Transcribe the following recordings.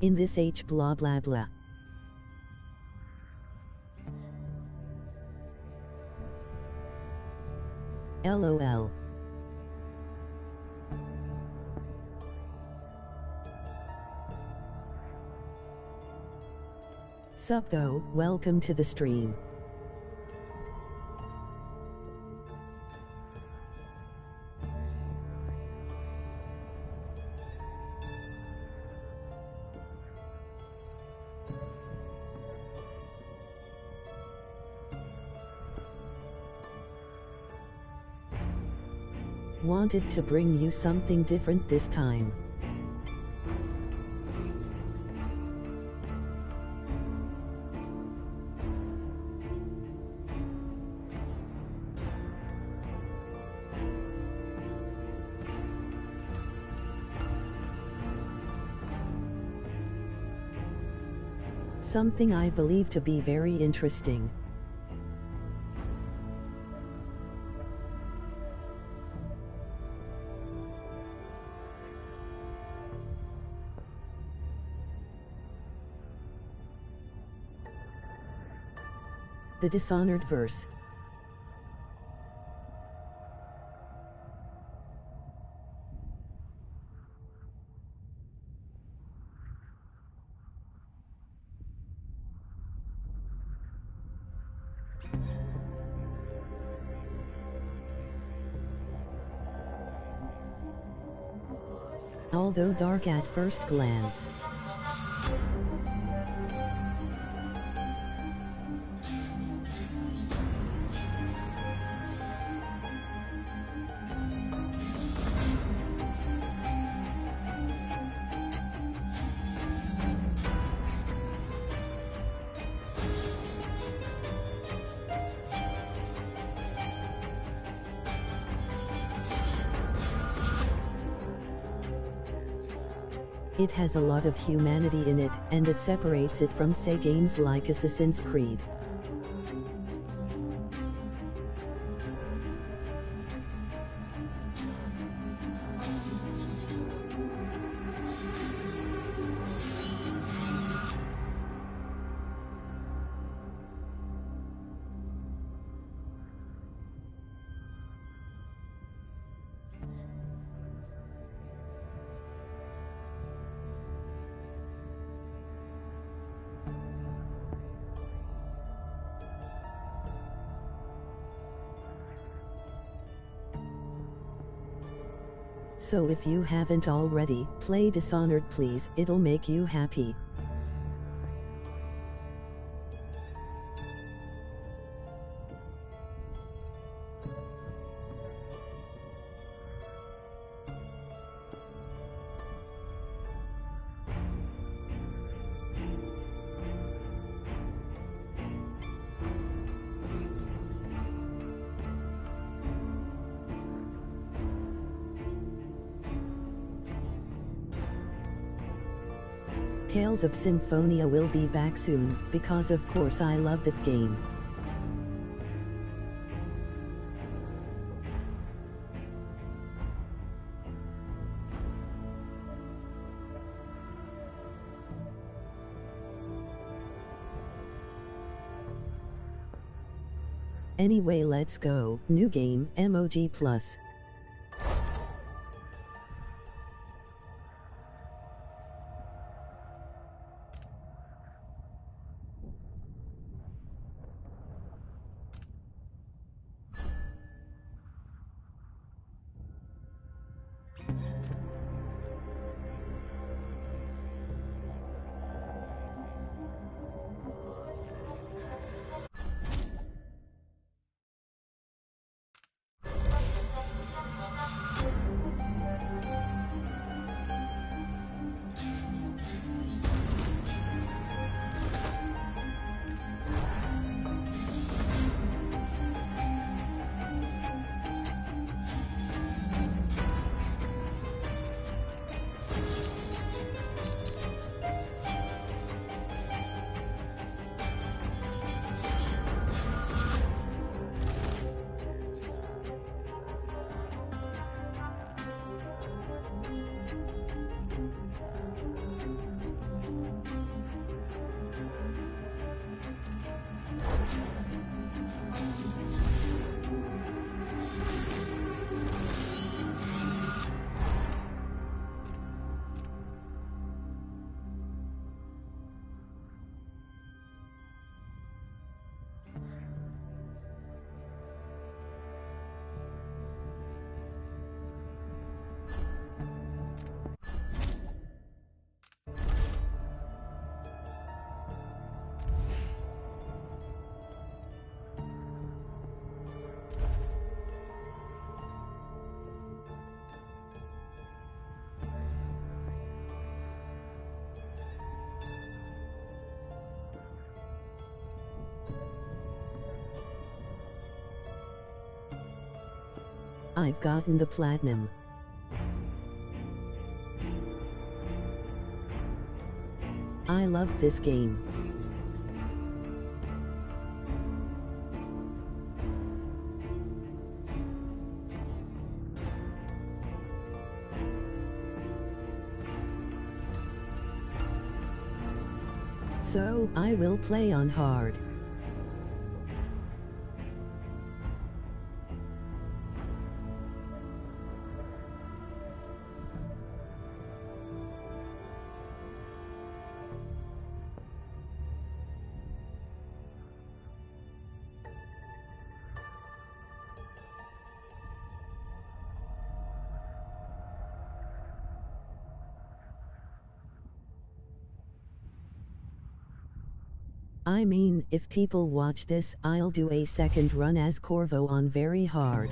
In this H blah blah blah. LOL. Sup though, welcome to the stream. Wanted to bring you something different this time. Something I believe to be very interesting. The Dishonored verse. Although dark at first glance. It has a lot of humanity in it, and it separates it from, say, games like Assassin's Creed. So if you haven't already, play Dishonored please, it'll make you happy. Tales of Symphonia will be back soon, because of course I love that game. Anyway, let's go. New game, MOG Plus. I've gotten the platinum. I love this game. So, I will play on hard. I mean, if people watch this, I'll do a second run as Corvo on very hard.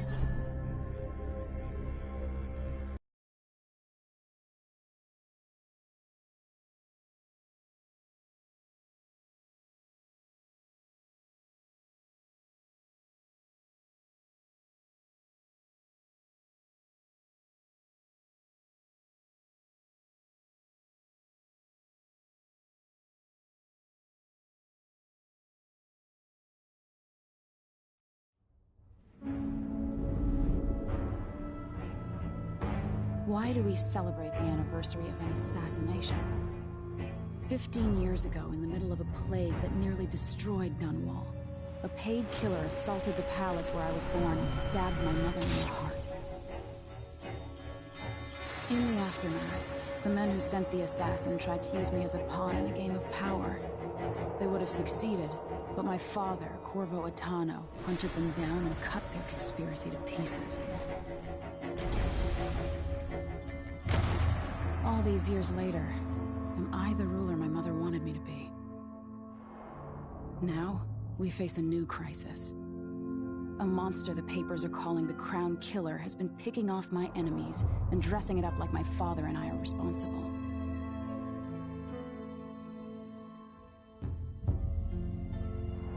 Why do we celebrate the anniversary of an assassination? 15 years ago, in the middle of a plague that nearly destroyed Dunwall, a paid killer assaulted the palace where I was born and stabbed my mother in the heart. In the aftermath, the men who sent the assassin tried to use me as a pawn in a game of power. They would have succeeded, but my father, Corvo Attano, hunted them down and cut their conspiracy to pieces. All these years later, am I the ruler my mother wanted me to be? Now, we face a new crisis. A monster the papers are calling the Crown Killer has been picking off my enemies and dressing it up like my father and I are responsible.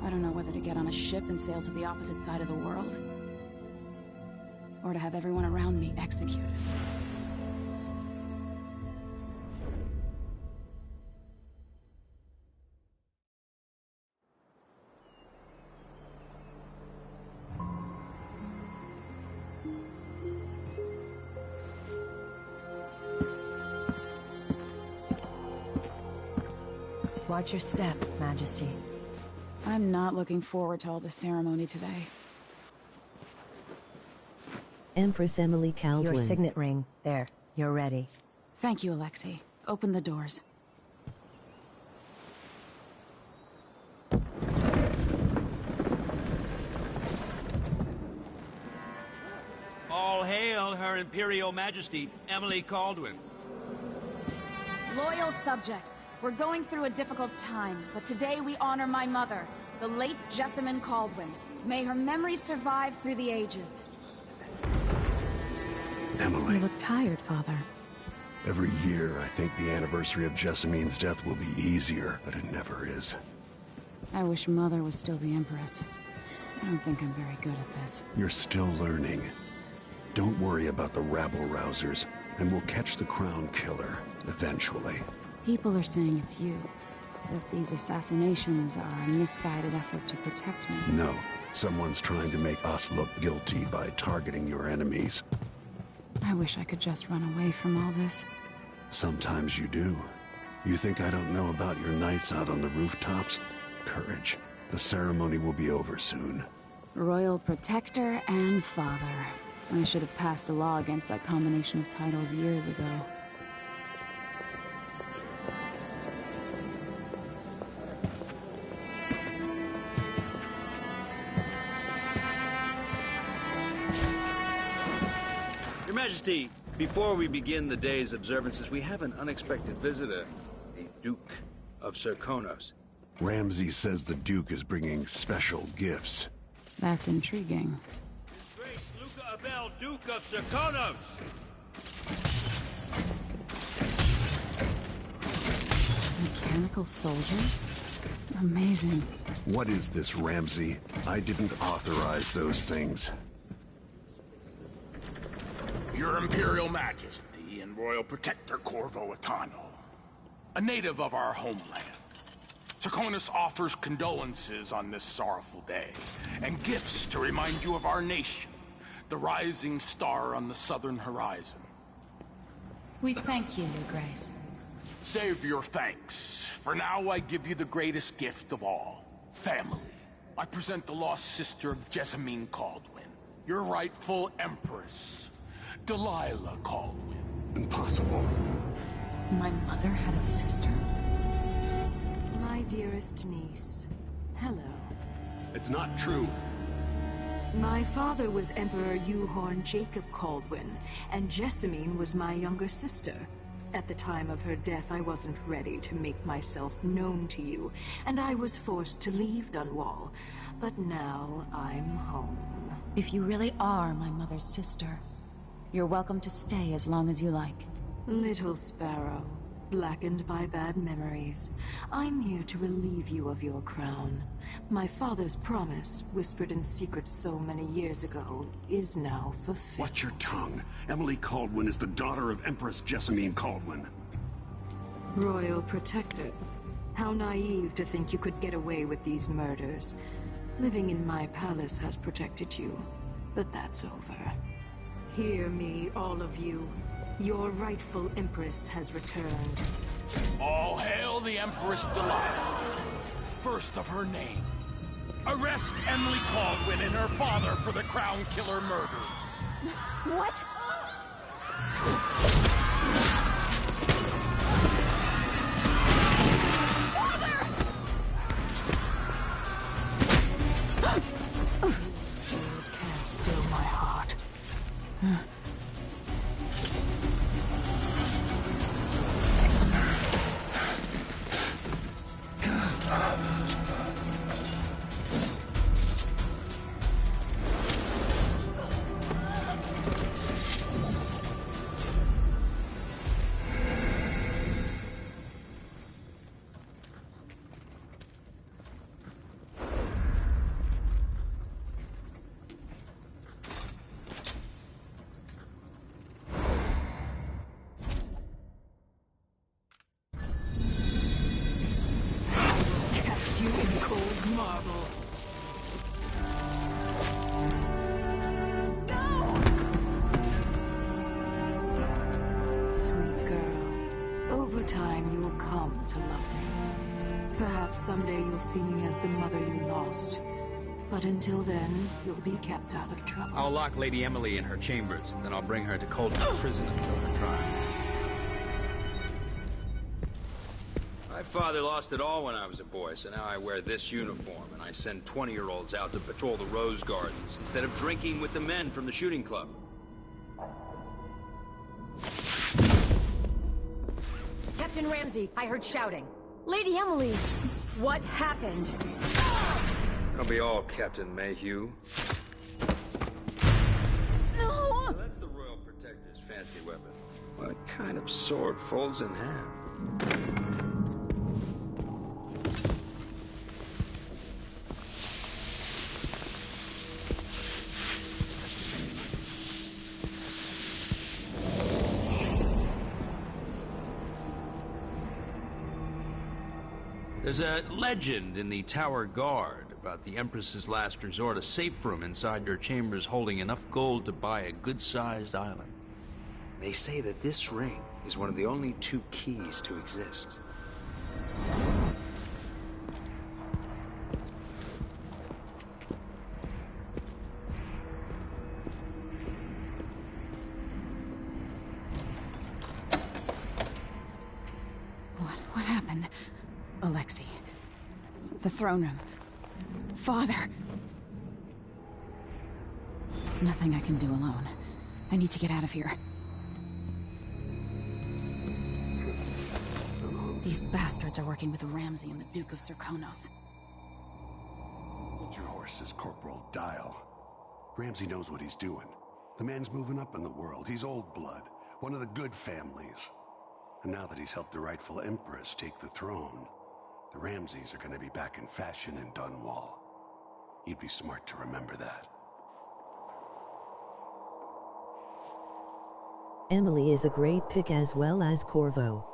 I don't know whether to get on a ship and sail to the opposite side of the world, or to have everyone around me executed. Watch your step, Majesty. I'm not looking forward to all the ceremony today. Empress Emily Caldwin. Your signet ring. There. You're ready. Thank you, Alexei. Open the doors. All hail Her Imperial Majesty, Emily Caldwin. Loyal subjects, we're going through a difficult time, but today we honor my mother, the late Jessamine Caldwin. May her memory survive through the ages. Emily. You look tired, Father. Every year, I think the anniversary of Jessamine's death will be easier, but it never is. I wish Mother was still the Empress. I don't think I'm very good at this. You're still learning. Don't worry about the rabble-rousers, and we'll catch the Crown Killer, eventually. People are saying it's you. That these assassinations are a misguided effort to protect me. No. Someone's trying to make us look guilty by targeting your enemies. I wish I could just run away from all this. Sometimes you do. You think I don't know about your nights out on the rooftops? Courage. The ceremony will be over soon. Royal Protector and Father. I should have passed a law against that combination of titles years ago. Your Majesty, before we begin the day's observances, we have an unexpected visitor, the Duke of Serkonos. Ramsay says the Duke is bringing special gifts. That's intriguing. His Grace Luca Abel, Duke of Serkonos! Mechanical soldiers? Amazing. What is this, Ramsay? I didn't authorize those things. Your Imperial Majesty and Royal Protector Corvo Atano, a native of our homeland. Serkonos offers condolences on this sorrowful day, and gifts to remind you of our nation, the rising star on the southern horizon. We thank you, Your Grace. Save your thanks. For now, I give you the greatest gift of all, family. I present the lost sister of Jessamine Caldwin, your rightful empress, Delilah Caldwin. Impossible. My mother had a sister? My dearest niece, hello. It's not true. My father was Emperor Yuhorn Jacob Caldwin, and Jessamine was my younger sister. At the time of her death, I wasn't ready to make myself known to you, and I was forced to leave Dunwall. But now I'm home. If you really are my mother's sister, you're welcome to stay as long as you like. Little sparrow, blackened by bad memories, I'm here to relieve you of your crown. My father's promise, whispered in secret so many years ago, is now fulfilled. Watch your tongue. Emily Caldwin is the daughter of Empress Jessamine Caldwin. Royal Protector. How naive to think you could get away with these murders. Living in my palace has protected you, but that's over. Hear me, all of you. Your rightful Empress has returned. All hail the Empress Delilah, first of her name. Arrest Emily Caldwin and her father for the Crown Killer murder. What? Sword can't still my heart. You in cold marble. Sweet girl, over time you'll come to love me. Perhaps someday you'll see me as the mother you lost. But until then, you'll be kept out of trouble. I'll lock Lady Emily in her chambers, then I'll bring her to Coldman Prison until her trial. My father lost it all when I was a boy, so now I wear this uniform, and I send 20-year-olds out to patrol the Rose Gardens instead of drinking with the men from the shooting club. Captain Ramsey, I heard shouting. Lady Emily, what happened? I'll be all Captain Mayhew. No! So that's the Royal Protector's fancy weapon. What kind of sword folds in half? There's a legend in the Tower Guard about the Empress's last resort, a safe room inside your chambers holding enough gold to buy a good-sized island. They say that this ring is one of the only 2 keys to exist. What happened? Alexei. The throne room. Father. Nothing I can do alone. I need to get out of here. These bastards are working with Ramsey and the Duke of Serkonos. Hold your horses, Corporal Dial. Ramsey knows what he's doing. The man's moving up in the world. He's old blood, one of the good families. And now that he's helped the rightful Empress take the throne, the Ramseys are going to be back in fashion in Dunwall. You'd be smart to remember that. Emily is a great pick as well as Corvo.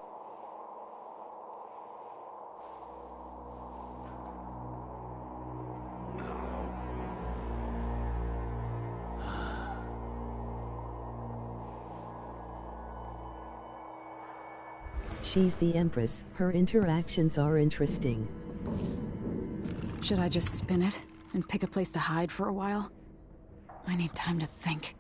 She's the Empress. Her interactions are interesting. Should I just spin it and pick a place to hide for a while? I need time to think.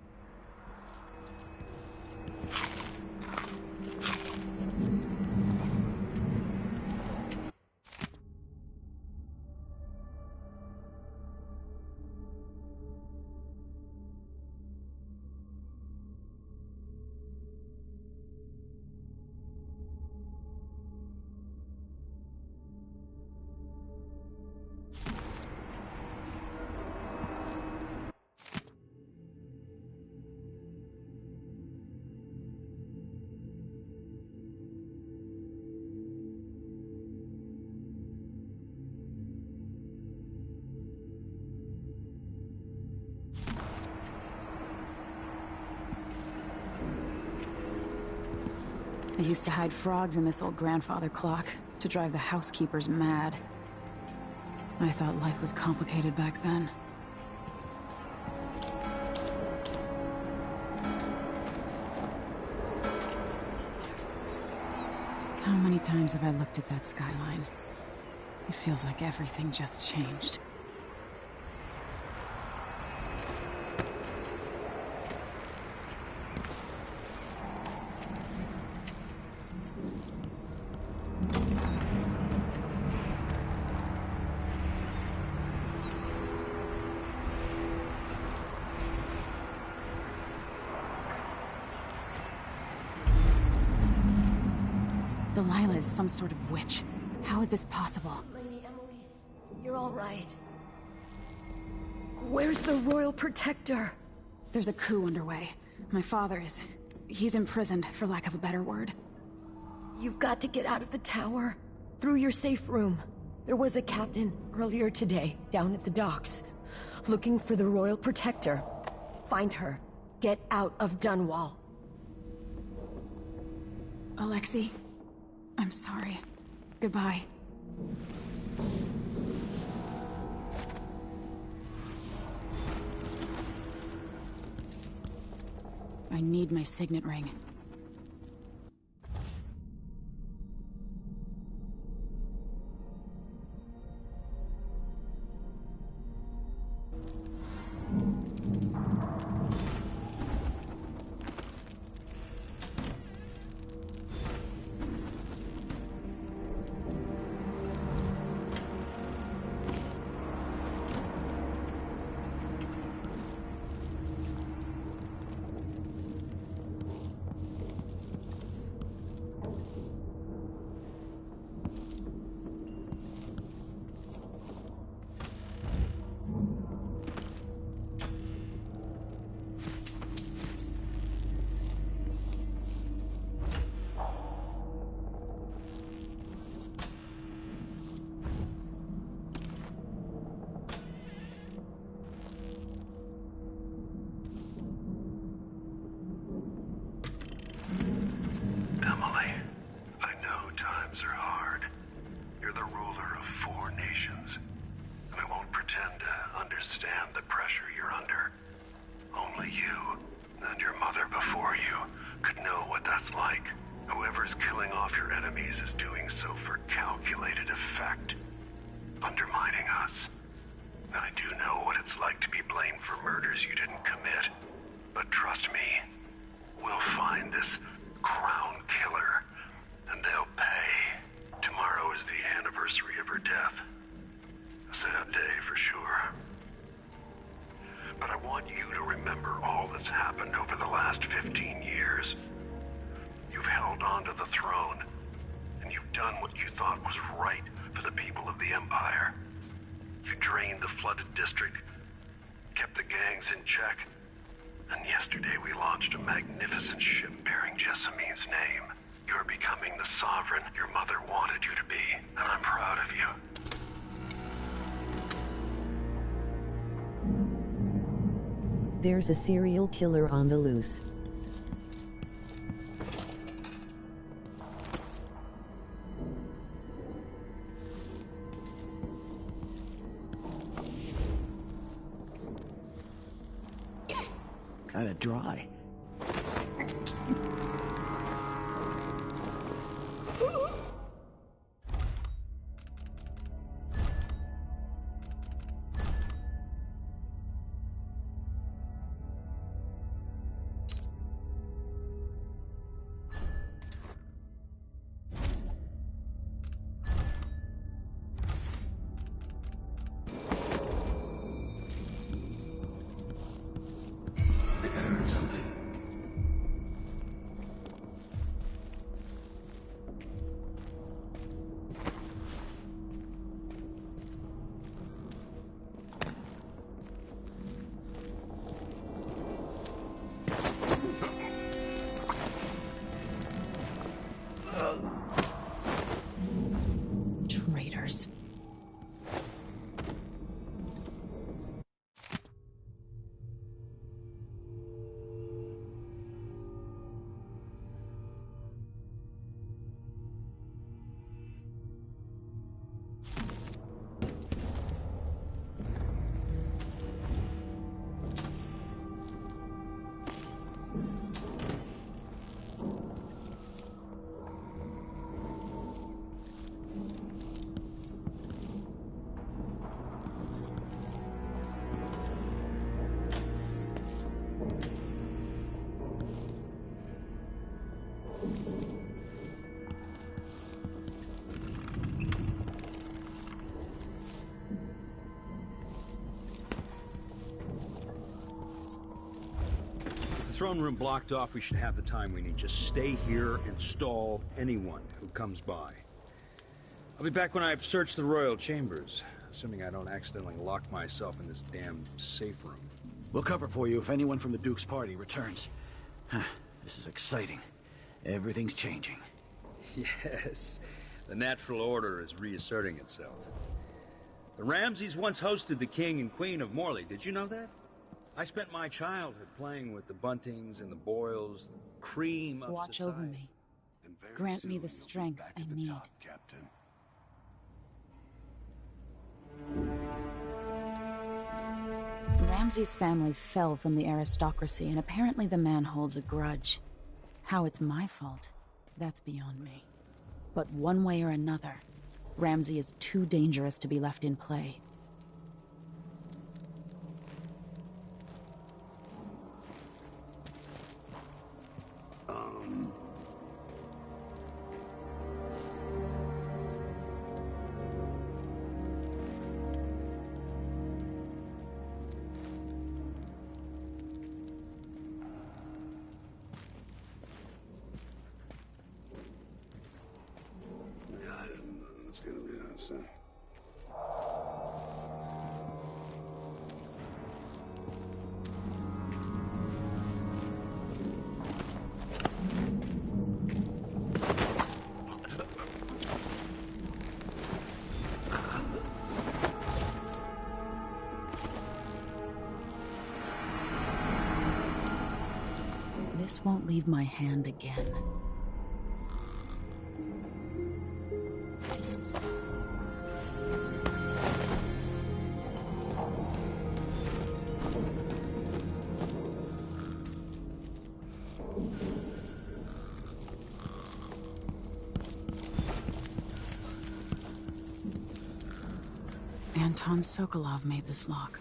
I used to hide frogs in this old grandfather clock to drive the housekeepers mad. I thought life was complicated back then. How many times have I looked at that skyline? It feels like everything just changed. Delilah is some sort of witch. How is this possible? Lady Emily, you're all right. Where's the Royal Protector? There's a coup underway. My father is... he's imprisoned, for lack of a better word. You've got to get out of the tower. Through your safe room. There was a captain earlier today, down at the docks. Looking for the Royal Protector. Find her. Get out of Dunwall. Alexei, I'm sorry. Goodbye. I need my signet ring. Emily, I know times are hard. You're the ruler of 4 nations, and I won't pretend to understand the pressure you're under. Only you, and your mother before you, could know what that's like. Whoever's killing off your enemies is doing so for calculated effect, undermining us. I do know what it's like to be blamed for murders you didn't commit, but trust me, we'll find this crown killer, and they'll pay. Tomorrow is the anniversary of her death. A sad day for sure. But I want you to remember all that's happened over the last 15 years. You've held on to the throne, and you've done what you thought was right for the people of the Empire. You drained the flooded district, kept the gangs in check, and yesterday we launched a magnificent ship bearing Jessamine's name. You're becoming the sovereign your mother wanted you to be, and I'm proud of you. There's a serial killer on the loose. kind of dry. Traitors. Throne room blocked off, we should have the time we need. Just stay here and stall anyone who comes by. I'll be back when I've searched the royal chambers, assuming I don't accidentally lock myself in this damn safe room. We'll cover for you if anyone from the Duke's party returns. This is exciting. Everything's changing. Yes, the natural order is reasserting itself. The Ramseys once hosted the King and Queen of Morley. Did you know that? I spent my childhood playing with the Buntings and the Boyles, the cream of Watch society. over me. And very Grant soon me the you'll be strength back I at the need. top, Captain. Ramsay's family fell from the aristocracy, and apparently the man holds a grudge. How it's my fault, that's beyond me. But one way or another, Ramsay is too dangerous to be left in play. It's gonna be nice, This won't leave my hand again. Anton Sokolov made this lock.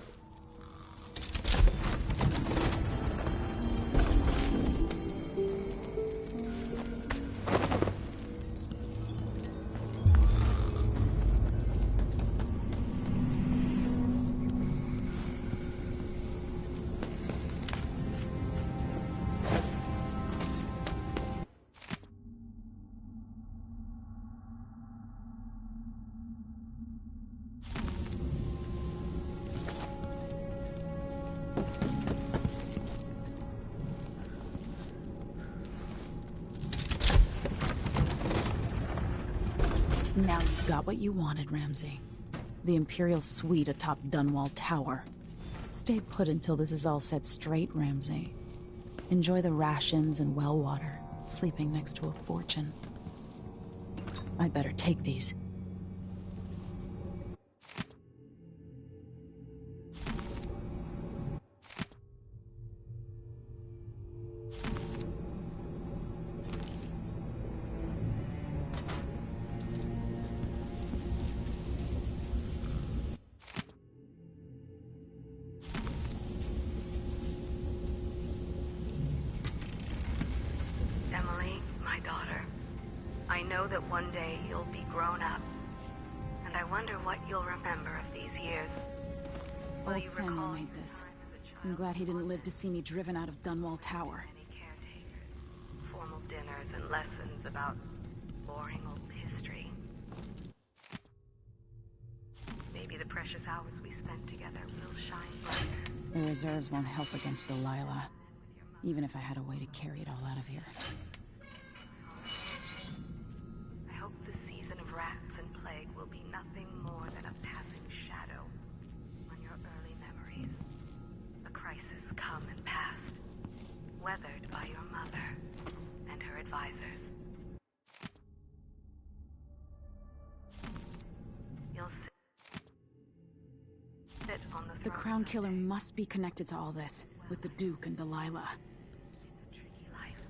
Now you've got what you wanted, Ramsay. The Imperial suite atop Dunwall Tower. Stay put until this is all set straight, Ramsay. Enjoy the rations and well water, sleeping next to a fortune. I'd better take these. know that one day you'll be grown up. And I wonder what you'll remember of these years. Will Old you Samuel recall made your this. time as a child? I'm glad he didn't live to see me driven out of Dunwall Tower. Many caretakers, formal dinners and lessons about boring old history. Maybe the precious hours we spent together will shine brighter. The reserves won't help against Delilah, even if I had a way to carry it all out of here. I hope the season of rats and plague will be nothing more than a passing shadow on your early memories. A crisis come and passed, weathered by your mother and her advisors. You'll sit on the throne. The Crown Killer must be connected to all this, with the Duke and Delilah. It's a tricky life,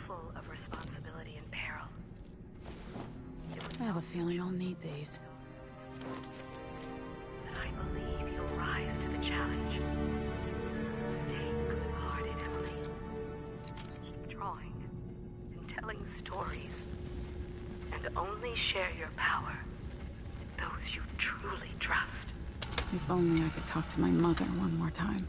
full of responsibility and peril. I have a feeling I'll need these. And I believe you'll rise to the challenge. Stay good-hearted, Emily. Keep drawing and telling stories. And only share your power with those you truly trust. If only I could talk to my mother one more time.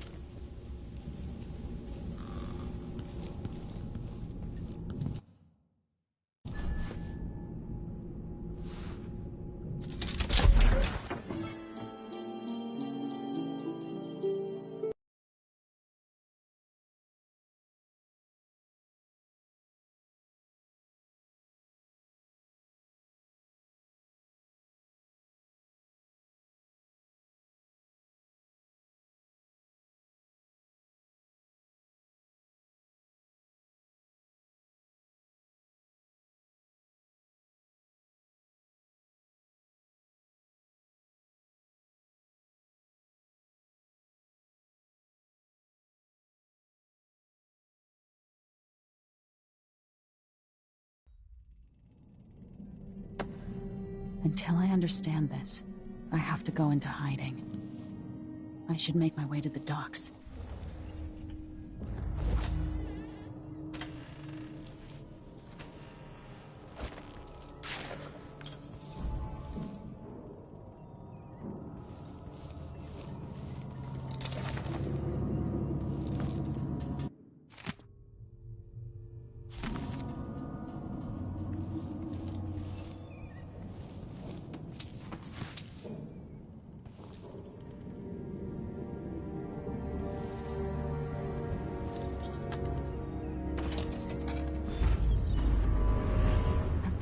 Until I understand this, I have to go into hiding. I should make my way to the docks.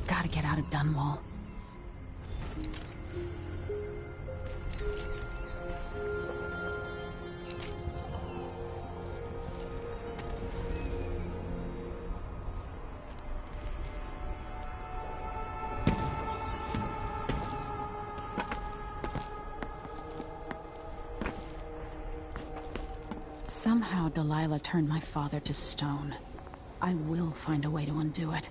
Gotta get out of Dunwall. Somehow Delilah turned my father to stone. I will find a way to undo it.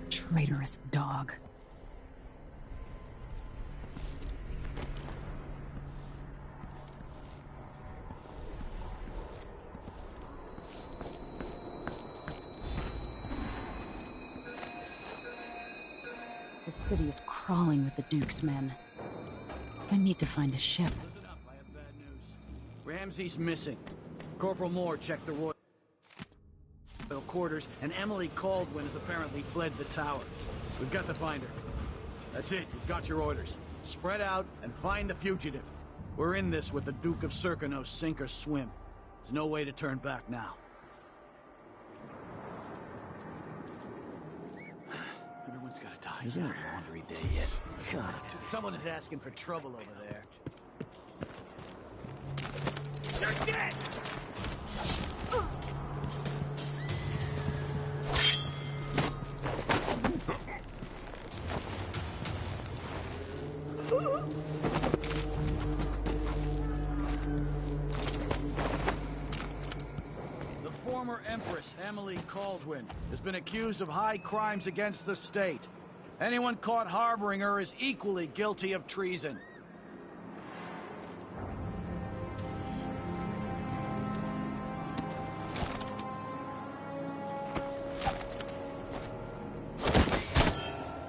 Traitorous dog. The city is crawling with the Duke's men. I need to find a ship. Listen up, I have bad news. Ramsey's missing. Corporal Moore checked the royal quarters, and Emily Caldwin has apparently fled the tower. We've got to find her. That's it, you've got your orders. Spread out and find the fugitive. We're in this with the Duke of Serkonos, sink or swim. There's no way to turn back now. Everyone's gotta die. Isn't it laundry day yet? God. Someone is asking for trouble over there. You're dead! The former Empress, Emily Caldwin, has been accused of high crimes against the state. Anyone caught harboring her is equally guilty of treason.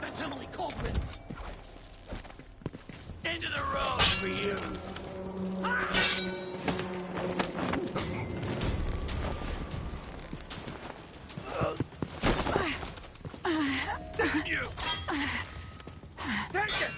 That's Emily Caldwin! Into the road for you! You! Take it!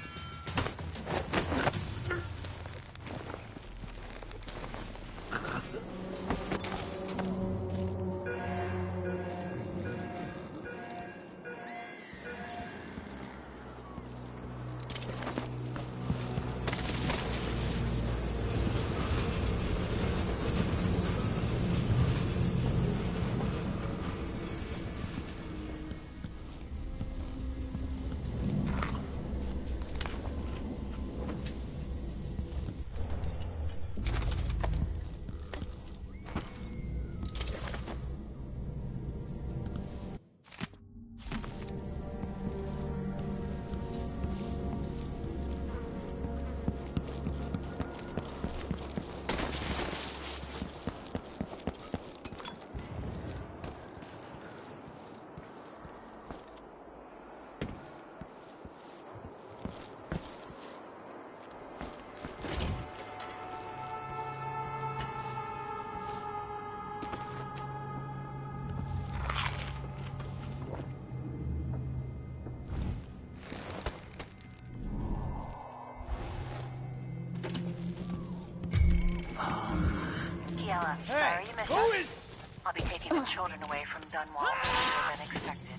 Sorry you missed us. I'll be taking the children away from Dunwall earlier than expected.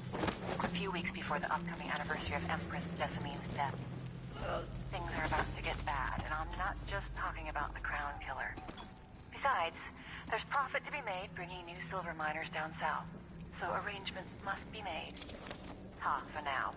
A few weeks before the upcoming anniversary of Empress Jessamine's death. Things are about to get bad, and I'm not just talking about the Crown Killer. Besides, there's profit to be made bringing new silver miners down south. So arrangements must be made. Ha, for now.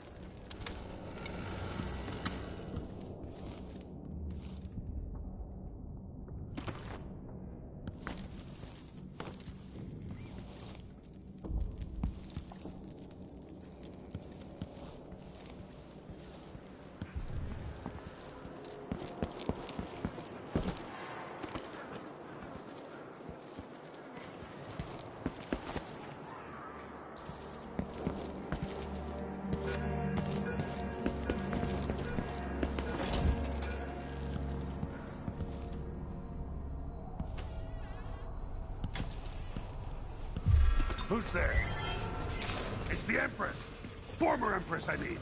Who's there? It's the Empress! Former Empress, I mean!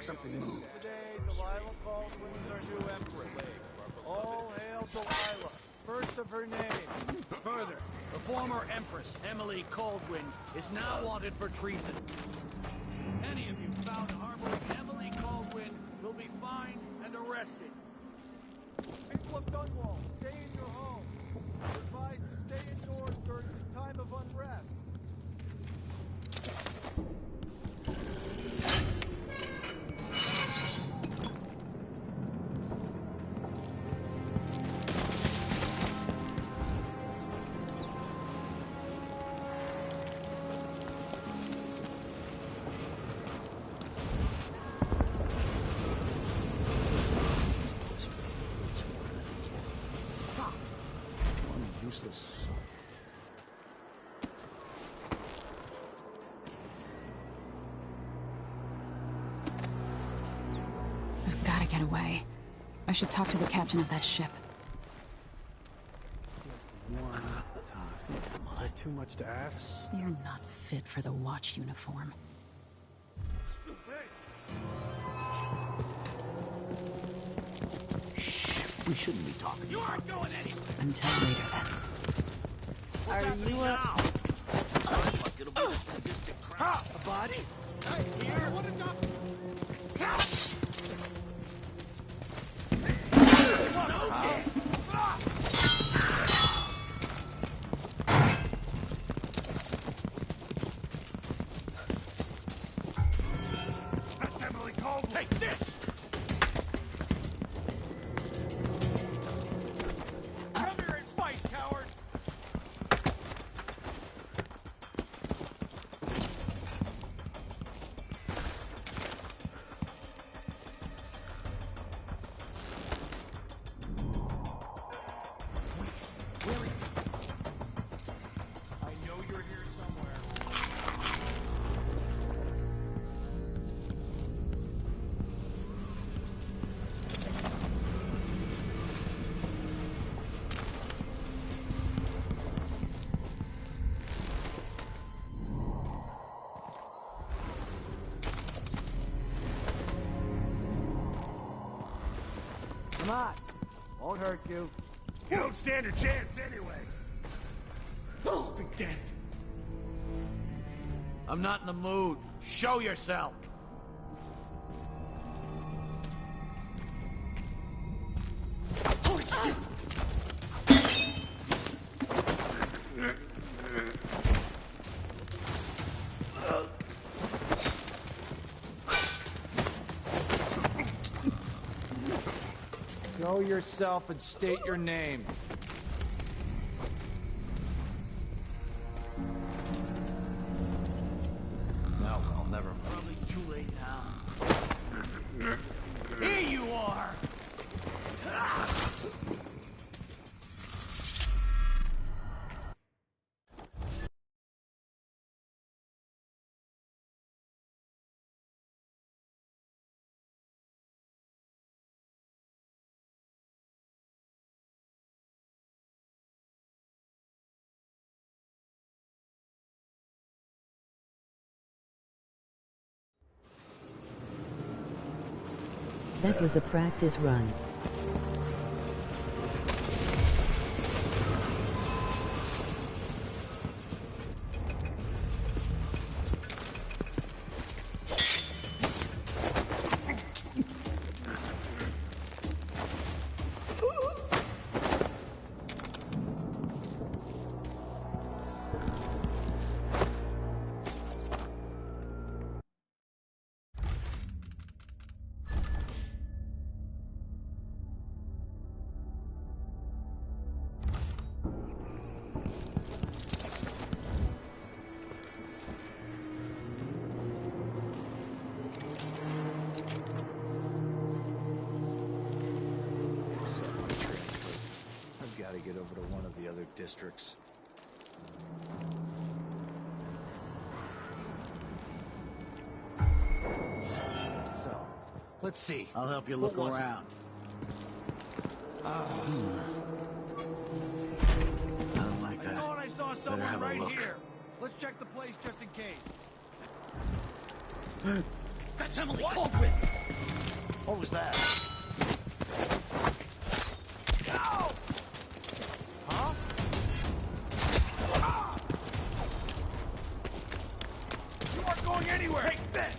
Something move. Today, Delilah Caldwin is our new empress. All hail Delilah, first of her name. Further, the former empress, Emily Caldwin, is now wanted for treason. Any of you found harboring Emily Caldwin will be fined and arrested. People of Dunwall, stay in your home. Advised to stay indoors during this time of unrest. Useless. We've got to get away. I should talk to the captain of that ship. Just one time. Is that too much to ask? You're not fit for the watch uniform. Shh. We shouldn't be talking. You aren't going anywhere. Until later, then. Are you a... It'll be a sadistic crap. A body? Hey, here. What is up? That's Emily Caldwell. Take this! Come here and fight, coward! I know you're here somewhere. Come on. Won't hurt you. You don't stand a chance anyway. Oh, be dead. I'm not in the mood. Show yourself. Holy shit! Show yourself and state your name. No, well, never mind. Probably too late now. Here you are! That was a practice run. I've got to get over to one of the other districts. So, let's see. I'll help you look What was it? around. I don't like I that. thought I saw Better someone have a right look. here. Let's check the place just in case. That's Emily Caldwell! What was that? Huh? You aren't going anywhere! Take this!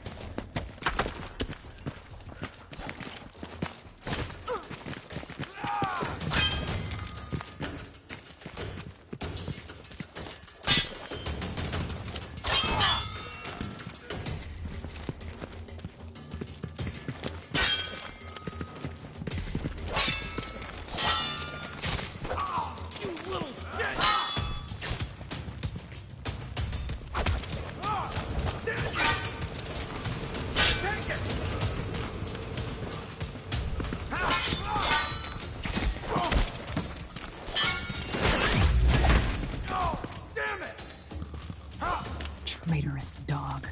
Traitorous dog.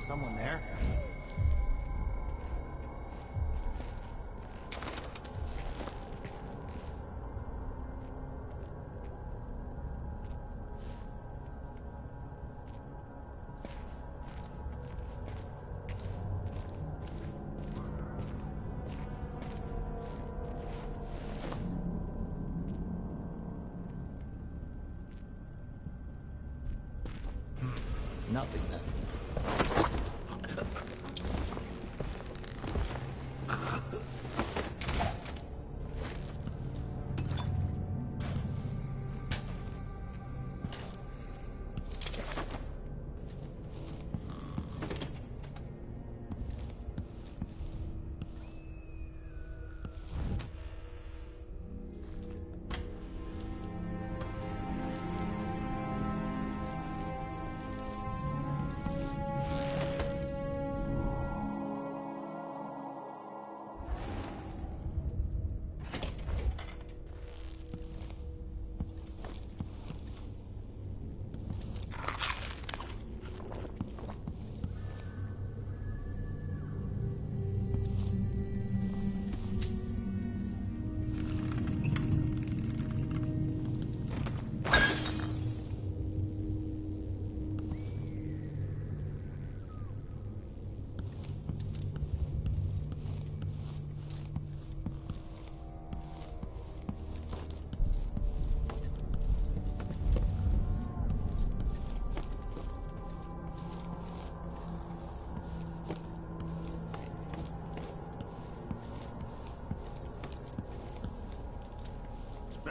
Someone there? Nothing then.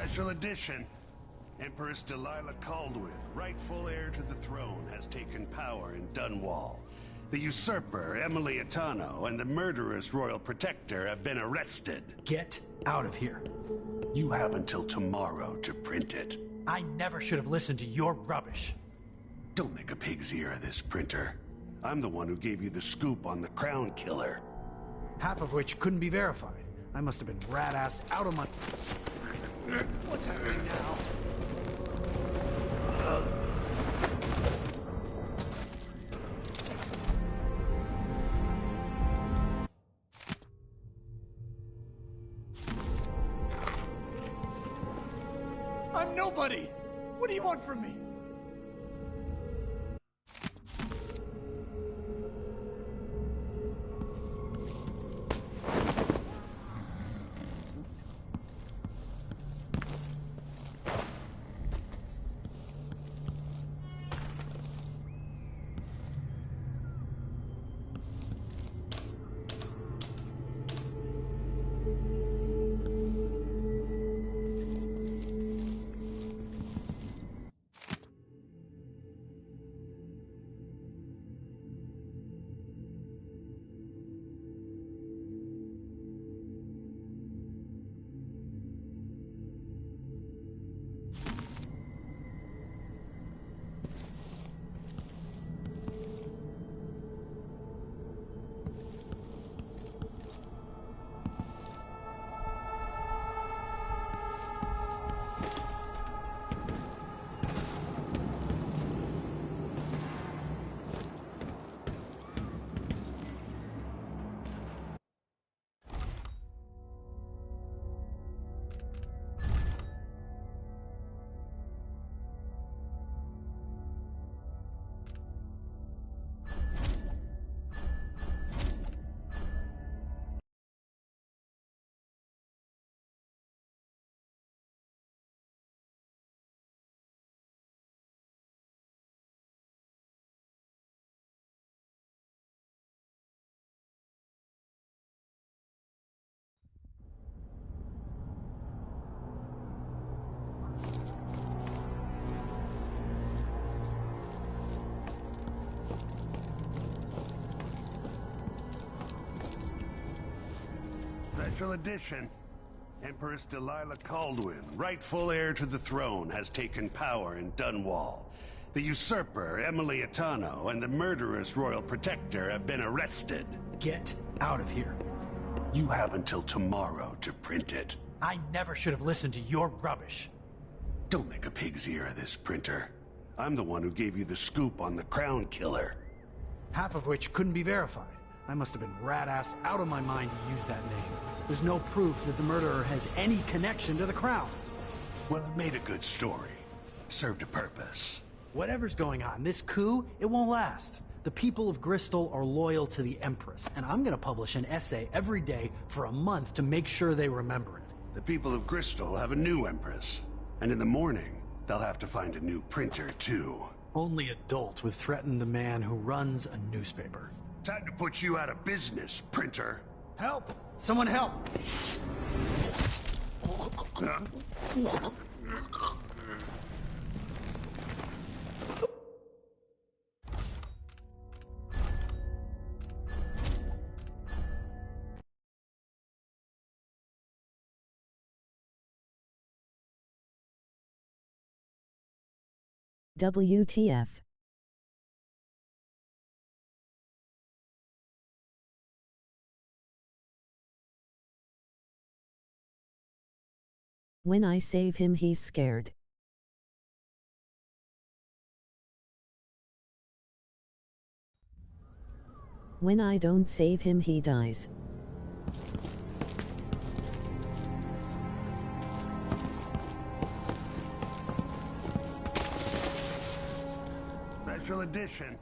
Special edition. Empress Delilah Caldwin, rightful heir to the throne, has taken power in Dunwall. The usurper, Emily Atano, and the murderous royal protector have been arrested. Get out of here. You have until tomorrow to print it. I never should have listened to your rubbish. Don't make a pig's ear of this, printer. I'm the one who gave you the scoop on the Crown Killer. Half of which couldn't be verified. I must have been rat-assed out of my... What's happening now? I'm nobody! What do you want from me? Special edition. Empress Delilah Caldwin, rightful heir to the throne, has taken power in Dunwall. The usurper, Emily Atano, and the murderous royal protector have been arrested. Get out of here. You have until tomorrow to print it. I never should have listened to your rubbish. Don't make a pig's ear of this, printer. I'm the one who gave you the scoop on the Crown Killer. Half of which couldn't be verified. I must have been rat-ass out of my mind to use that name. There's no proof that the murderer has any connection to the Crown. Well, it made a good story. Served a purpose. Whatever's going on, this coup, it won't last. The people of Bristol are loyal to the Empress, and I'm gonna publish an essay every day for a month to make sure they remember it. The people of Bristol have a new Empress. And in the morning, they'll have to find a new printer, too. Only adults would threaten the man who runs a newspaper. Time to put you out of business, printer. Help! Someone help! Huh? WTF. When I save him, he's scared. When I don't save him, he dies. Special edition.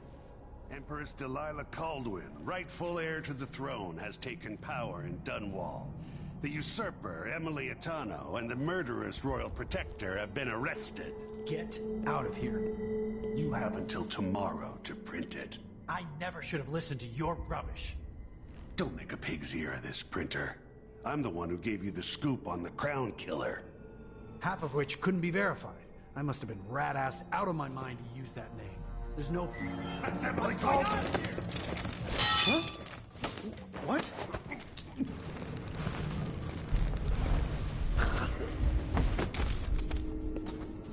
Empress Delilah Caldwin, rightful heir to the throne, has taken power in Dunwall. The usurper, Emily Atano, and the murderous royal protector have been arrested. Get out of here. You have until tomorrow to print it. I never should have listened to your rubbish. Don't make a pig's ear of this, printer. I'm the one who gave you the scoop on the Crown Killer. Half of which couldn't be verified. I must have been rat-ass out of my mind to use that name. There's no... That's Emily Caldwin! Huh? What?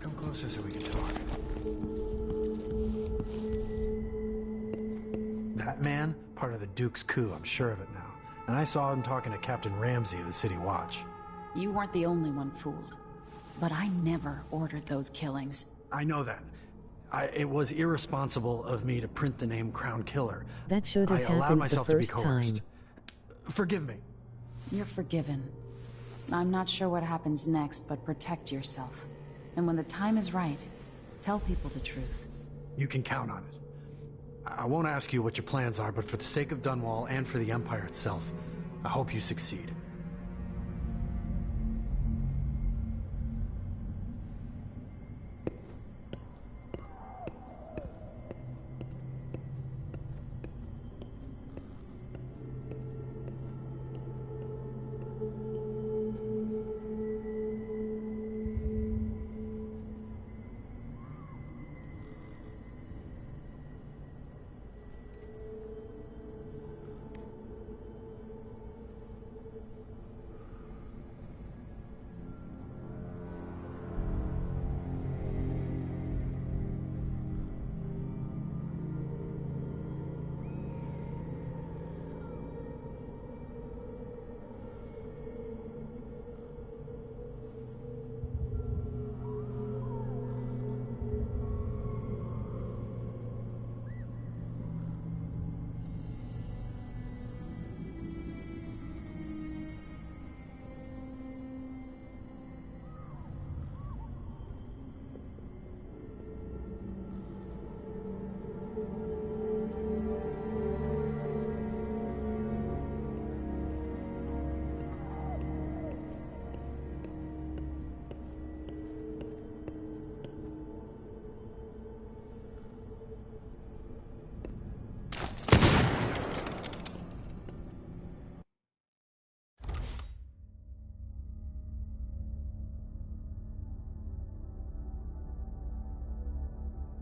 Come closer so we can talk. That man, part of the Duke's coup, I'm sure of it now. And I saw him talking to Captain Ramsey of the City Watch. You weren't the only one fooled. But I never ordered those killings. I know that. It was irresponsible of me to print the name Crown Killer. That should have I allowed happened myself the to be first coerced. time. Forgive me. You're forgiven. I'm not sure what happens next, but protect yourself. And when the time is right, tell people the truth. You can count on it. I won't ask you what your plans are, but for the sake of Dunwall and for the Empire itself, I hope you succeed.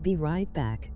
Be right back.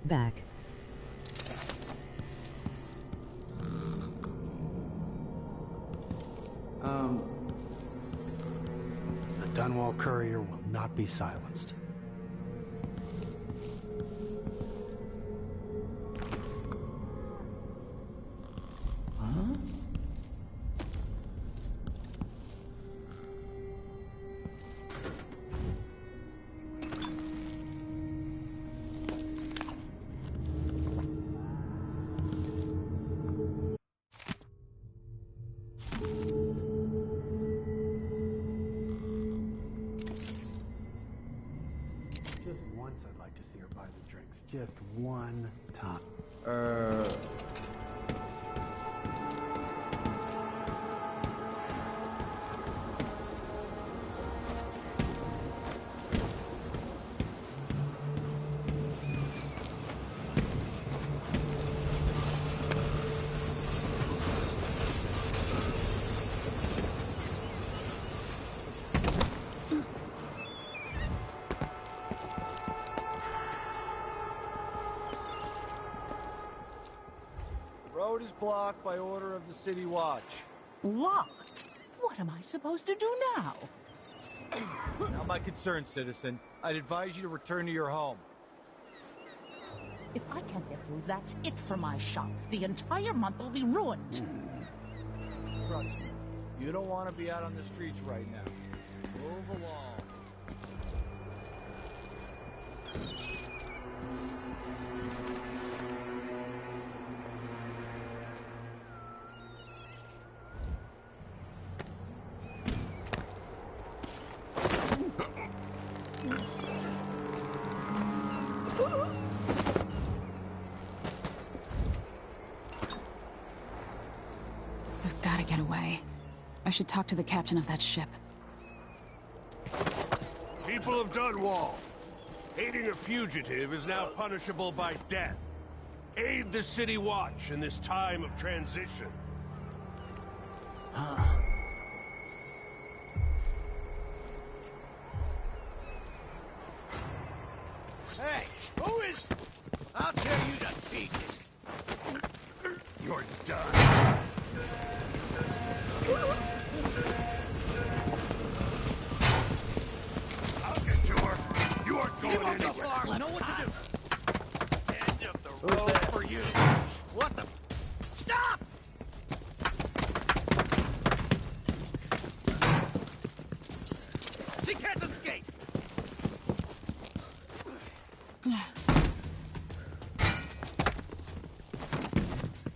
back. The Dunwall courier will not be silenced. Huh? Just once I'd like to see her buy the drinks. Just one time. Road is blocked by order of the City Watch. Locked? What am I supposed to do now? Not my concern, citizen. I'd advise you to return to your home. If I can't get through, that's it for my shop. The entire month will be ruined. Trust me, you don't want to be out on the streets right now. Move along. I've got to get away. I should talk to the captain of that ship. People of Dunwall, aiding a fugitive is now punishable by death. Aid the City Watch in this time of transition. Hey, who is... I'll tear you to pieces. You're done. I'll get to her. You aren't going anywhere. I know what to do. End of the road for you. What the... Stop! She can't escape.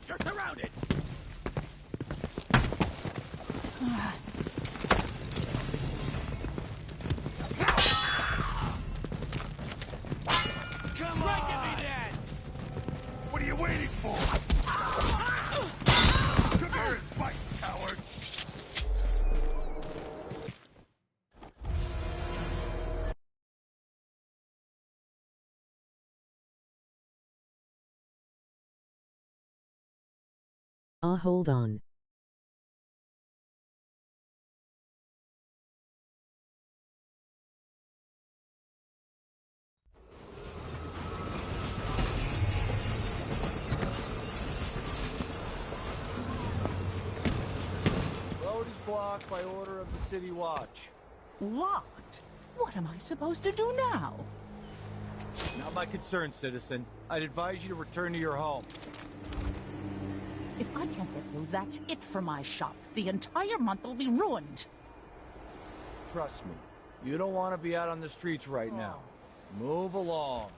You're surrounded. Come on! At me then! What are you waiting for? Come here and fight, coward! Hold on. Road is blocked by order of the City Watch. Locked? What am I supposed to do now? Not my concern, citizen. I'd advise you to return to your home. If I can't get through, that's it for my shop. The entire month will be ruined. Trust me, you don't want to be out on the streets right now. Move along.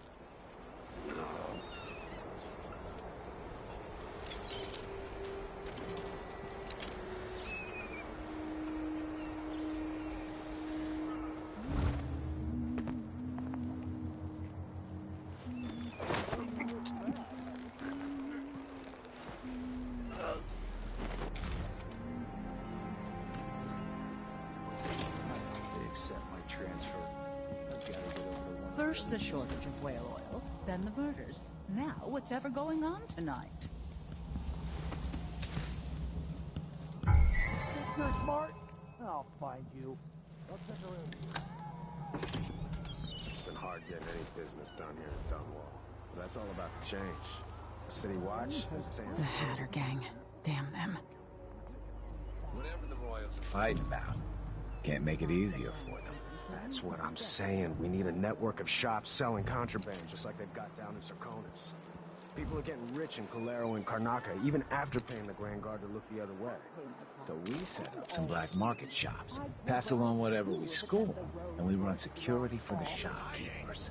They accept my transfer. I've got to get over to one. First the shortage of whale oil, then the murders. Now what's ever going on tonight? You're smart. I'll find you. Don't touch around. It's been hard getting any business done here in Dunwall. That's all about to change. City Watch has its hands. The Hatter Gang. Damn them. Whatever the Royals are fighting about, can't make it easier for them. That's what I'm saying. We need a network of shops selling contraband, just like they've got down in Serkonis. People are getting rich in Calero and Karnaca, even after paying the Grand Guard to look the other way. So we set up some black market shops, pass along whatever we score, and we run security for the shopkeepers.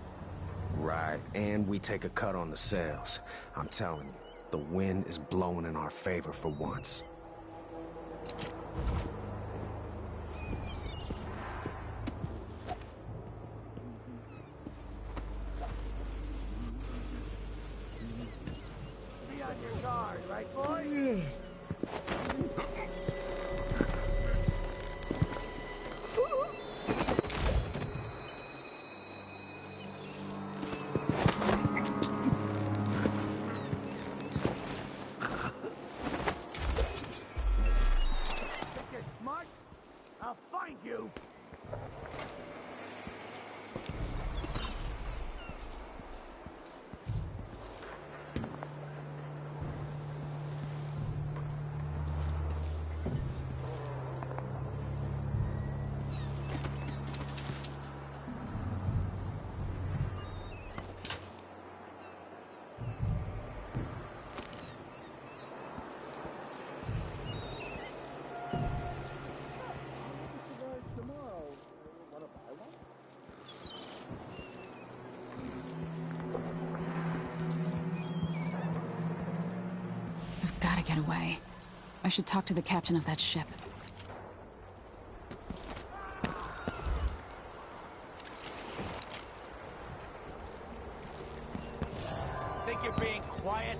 Right, and we take a cut on the sales. I'm telling you, the wind is blowing in our favor for once. Be on your guard, right, boy? I'll find you! I've got to get away. I should talk to the captain of that ship. Think you're being quiet?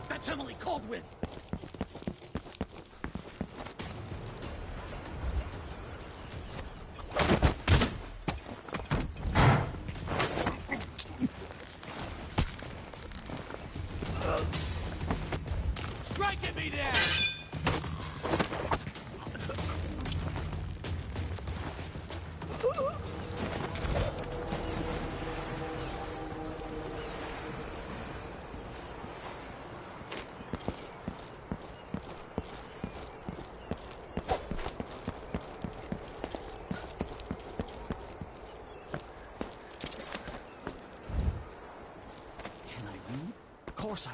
That's Emily Caldwin! Striking me down! Of course I...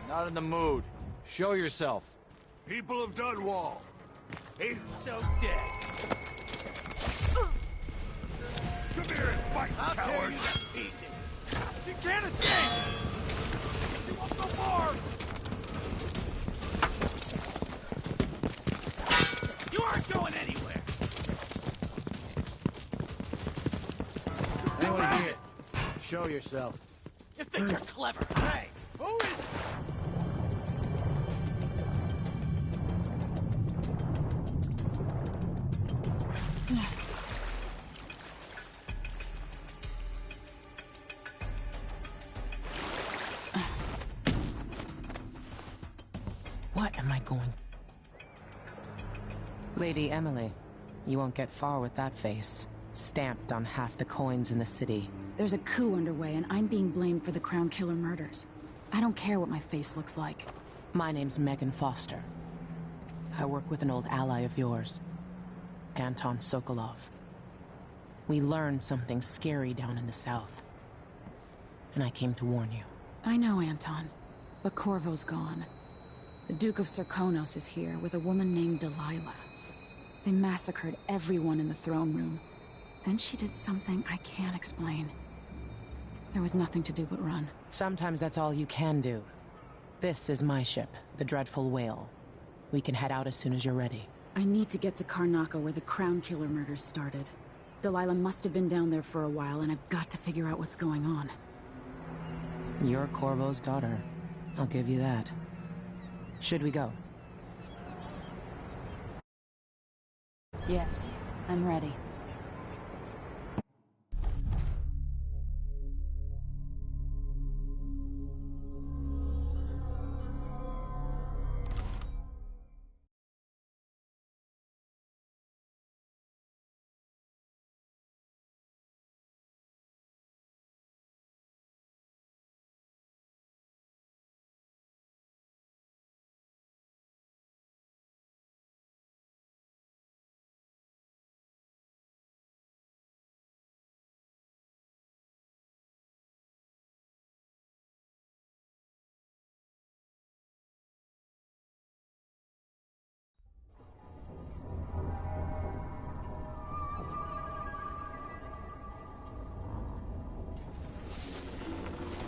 Not in the mood. Show yourself. People of Dunwall, he's so dead. Come here and fight, I'll tear coward! you to pieces! She can't escape! You won't go far! You aren't going anywhere! Anyone here? Show yourself. You think you're clever? Hey, who is... What am I going... Lady Emily, you won't get far with that face. Stamped on half the coins in the city. There's a coup underway, and I'm being blamed for the Crown Killer murders. I don't care what my face looks like. My name's Megan Foster. I work with an old ally of yours, Anton Sokolov. We learned something scary down in the south, and I came to warn you. I know, Anton, but Corvo's gone. The Duke of Serkonos is here with a woman named Delilah. They massacred everyone in the throne room. Then she did something I can't explain. There was nothing to do but run. Sometimes that's all you can do. This is my ship, the Dreadful Whale. We can head out as soon as you're ready. I need to get to Karnaca where the Crown Killer murders started. Delilah must have been down there for a while, and I've got to figure out what's going on. You're Corvo's daughter. I'll give you that. Should we go? Yes, I'm ready.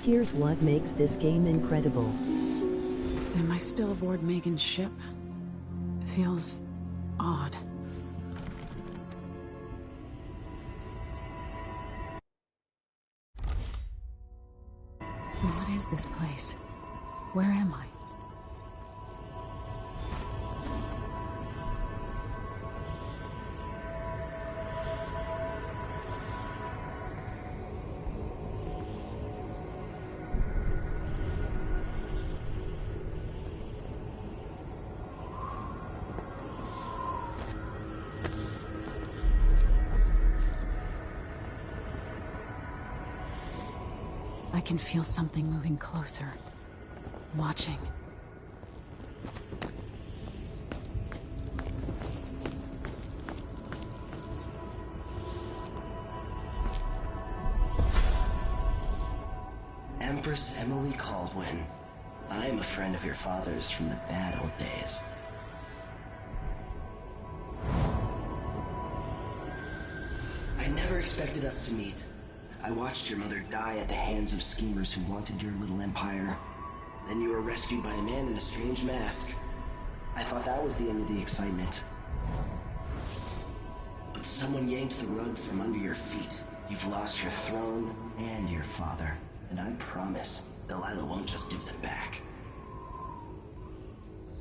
Here's what makes this game incredible. Am I still aboard Megan's ship? It feels odd. What is this place? Where am I? I can feel something moving closer. Watching. Empress Emily Caldwin. I am a friend of your father's from the bad old days. I never expected us to meet. I watched your mother die at the hands of schemers who wanted your little empire. Then you were rescued by a man in a strange mask. I thought that was the end of the excitement. But someone yanked the rug from under your feet. You've lost your throne and your father. And I promise, Delilah won't just give them back.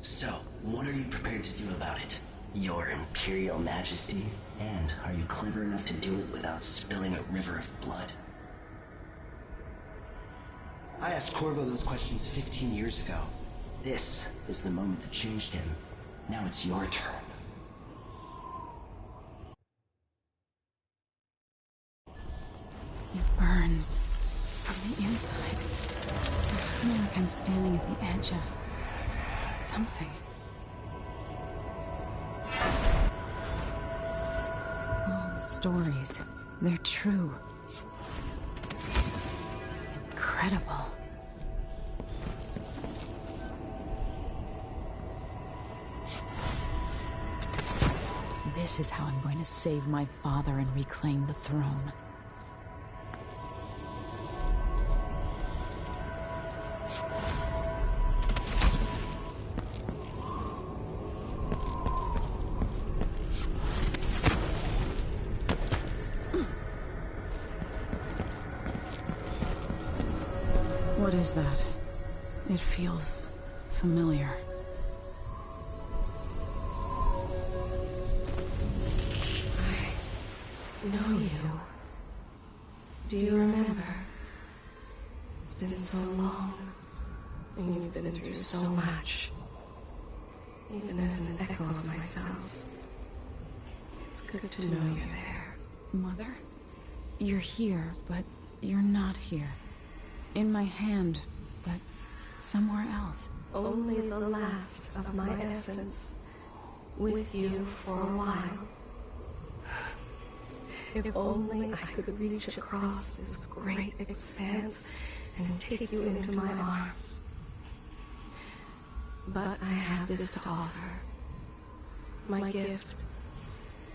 So, what are you prepared to do about it? Your Imperial Majesty? And are you clever enough to do it without spilling a river of blood? I asked Corvo those questions 15 years ago. This is the moment that changed him. Now it's your turn. It burns from the inside. I feel like I'm standing at the edge of something. All the stories, they're true. Incredible. This is how I'm going to save my father and reclaim the throne. What is that? It feels familiar. I know you. Do you remember? It's been so long, and you've been through so much. Even as an echo of myself, it's good to know you're there. Mother? You're here, but you're not here. In my hand, but somewhere else. Only the last of my essence, with you for a while. If only I could reach across this great expanse and take you into my arms. But I have this to offer. My gift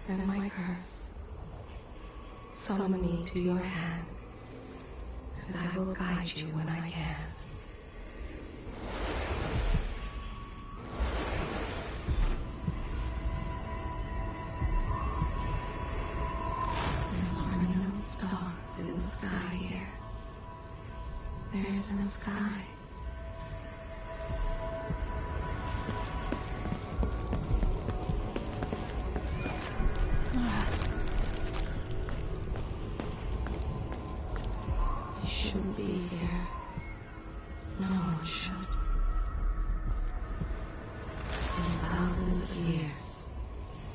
and my curse. Summon me to your hand, and I will guide you when I can. There are no stars in the sky here. There is no sky. You shouldn't be here. No one should. In thousands of years,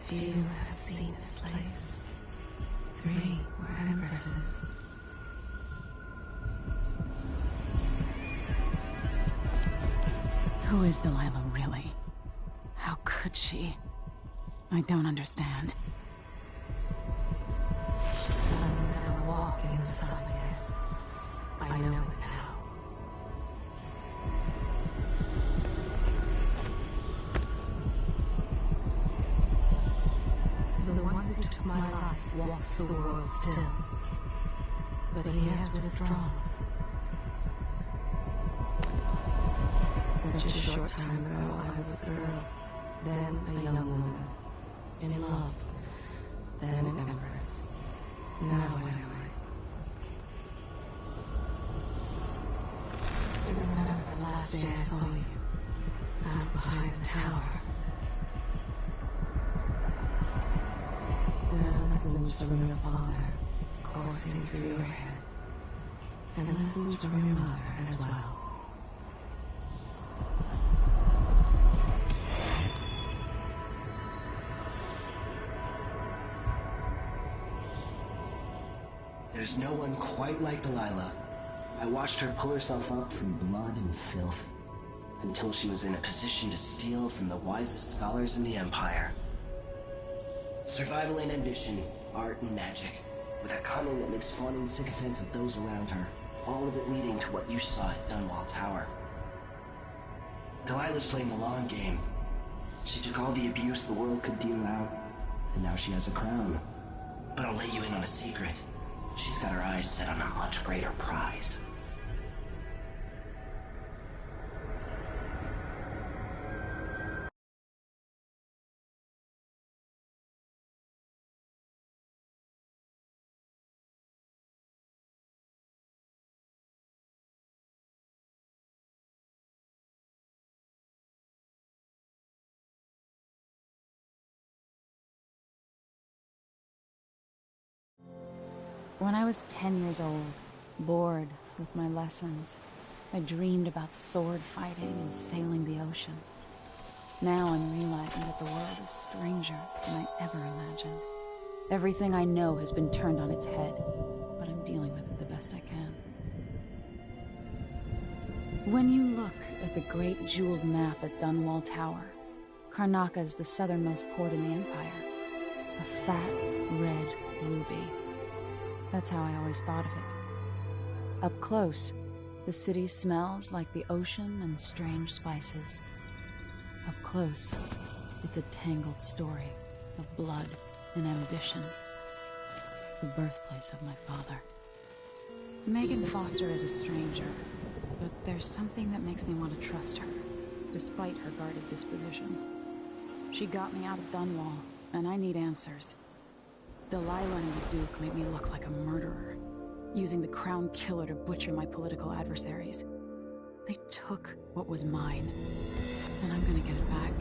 few have seen this place. 3 were empresses. Who is Delilah really? How could she? I don't understand. I will never walk in the sun again. I know it now. The one who took my life walks the world still, but he has withdrawn. Such a short time ago, I was a girl, then a young woman, in love, then an empress. Now what am I? Remember the last day I saw you, out behind the tower. There are lessons from your father coursing through your head, and lessons from your mother as well. There's no one quite like Delilah. I watched her pull herself up from blood and filth, until she was in a position to steal from the wisest scholars in the Empire. Survival and ambition, art and magic, with a cunning that makes fawning sycophants of those around her, all of it leading to what you saw at Dunwall Tower. Delilah's playing the long game. She took all the abuse the world could deal out, and now she has a crown. But I'll let you in on a secret. She's got her eyes set on a much greater prize. When I was 10 years old, bored with my lessons, I dreamed about sword fighting and sailing the ocean. Now I'm realizing that the world is stranger than I ever imagined. Everything I know has been turned on its head, but I'm dealing with it the best I can. When you look at the great jeweled map at Dunwall Tower, Karnaca is the southernmost port in the Empire. A fat, red ruby. That's how I always thought of it. Up close, the city smells like the ocean and strange spices. Up close, it's a tangled story of blood and ambition. The birthplace of my father. Megan Foster is a stranger, but there's something that makes me want to trust her, despite her guarded disposition. She got me out of Dunwall, and I need answers. Delilah and the Duke made me look like a murderer, using the Crown Killer to butcher my political adversaries. They took what was mine, and I'm gonna get it back.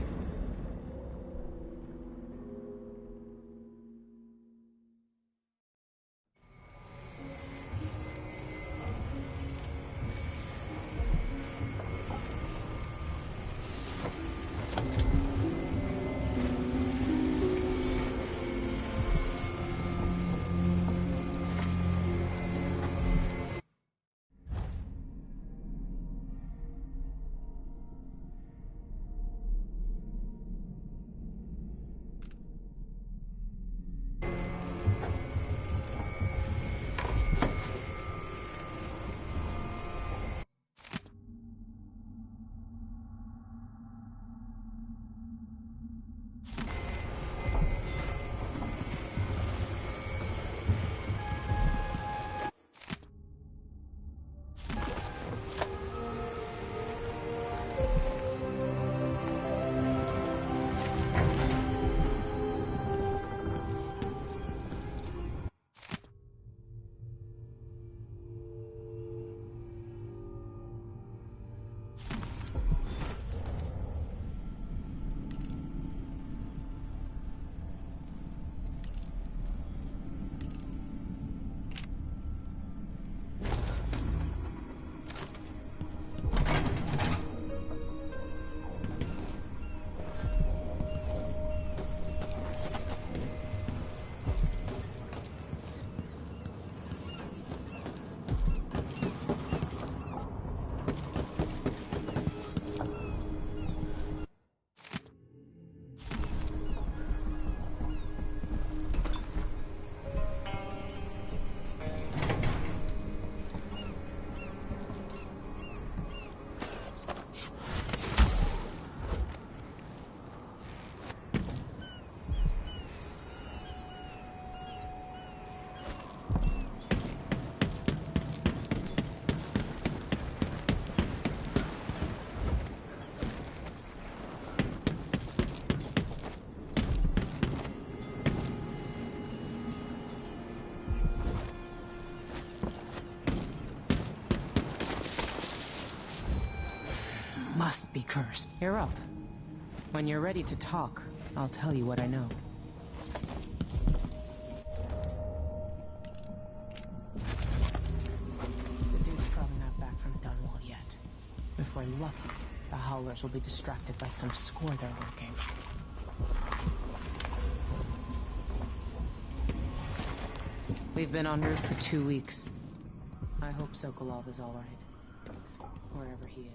must be cursed. You're up. When you're ready to talk, I'll tell you what I know. The Duke's probably not back from Dunwall yet. If we're lucky, the Howlers will be distracted by some score they're working. We've been en route for 2 weeks. I hope Sokolov is all right, wherever he is.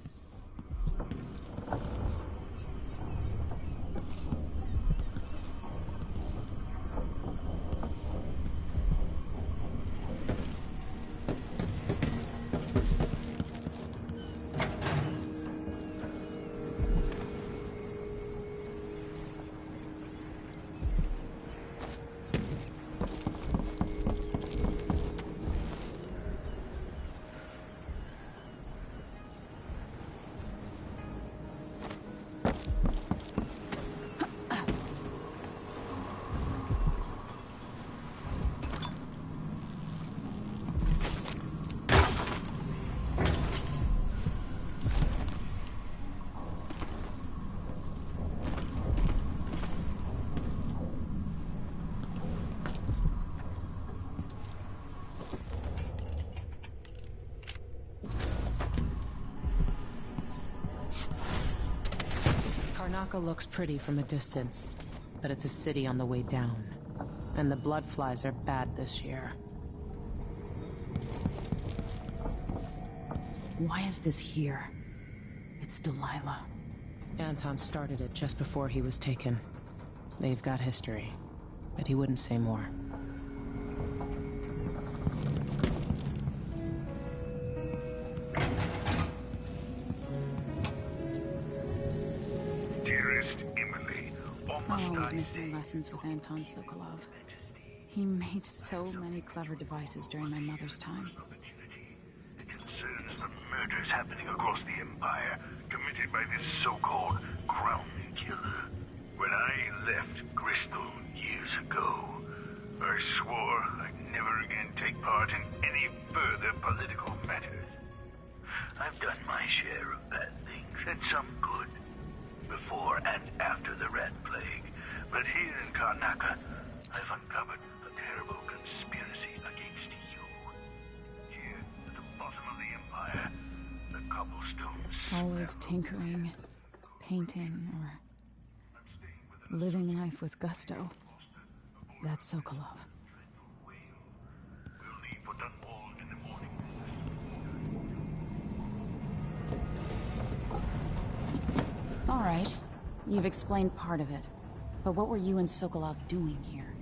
Karnaca looks pretty from a distance, but it's a city on the way down. And the bloodflies are bad this year. Why is this here? It's Delilah. Anton started it just before he was taken. They've got history, but he wouldn't say more. I always miss my lessons with Anton Sokolov. He made so many clever devices during my mother's time. It concerns the murders happening across the Empire, committed by this so-called Crown Killer. When I left Bristol years ago, I swore I'd never again take part in any further political matters. I've done my share of bad things, and some good, before and after the Rat Plague. But here in Karnaca, I've uncovered a terrible conspiracy against you. Here, at the bottom of the Empire, the cobblestones. Always tinkering, painting, or living life with gusto. That's Sokolov. We'll leave for Dunwall in the morning. All right. You've explained part of it. But what were you and Sokolov doing here?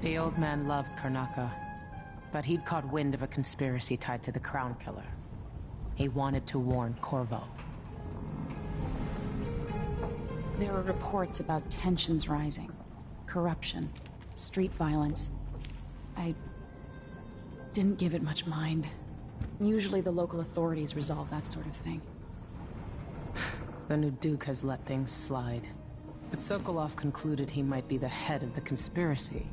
The old man loved Karnaca, but he'd caught wind of a conspiracy tied to the Crown Killer. He wanted to warn Corvo. There were reports about tensions rising, corruption, street violence. I didn't give it much mind. Usually the local authorities resolve that sort of thing. The new Duke has let things slide. But Sokolov concluded he might be the head of the conspiracy.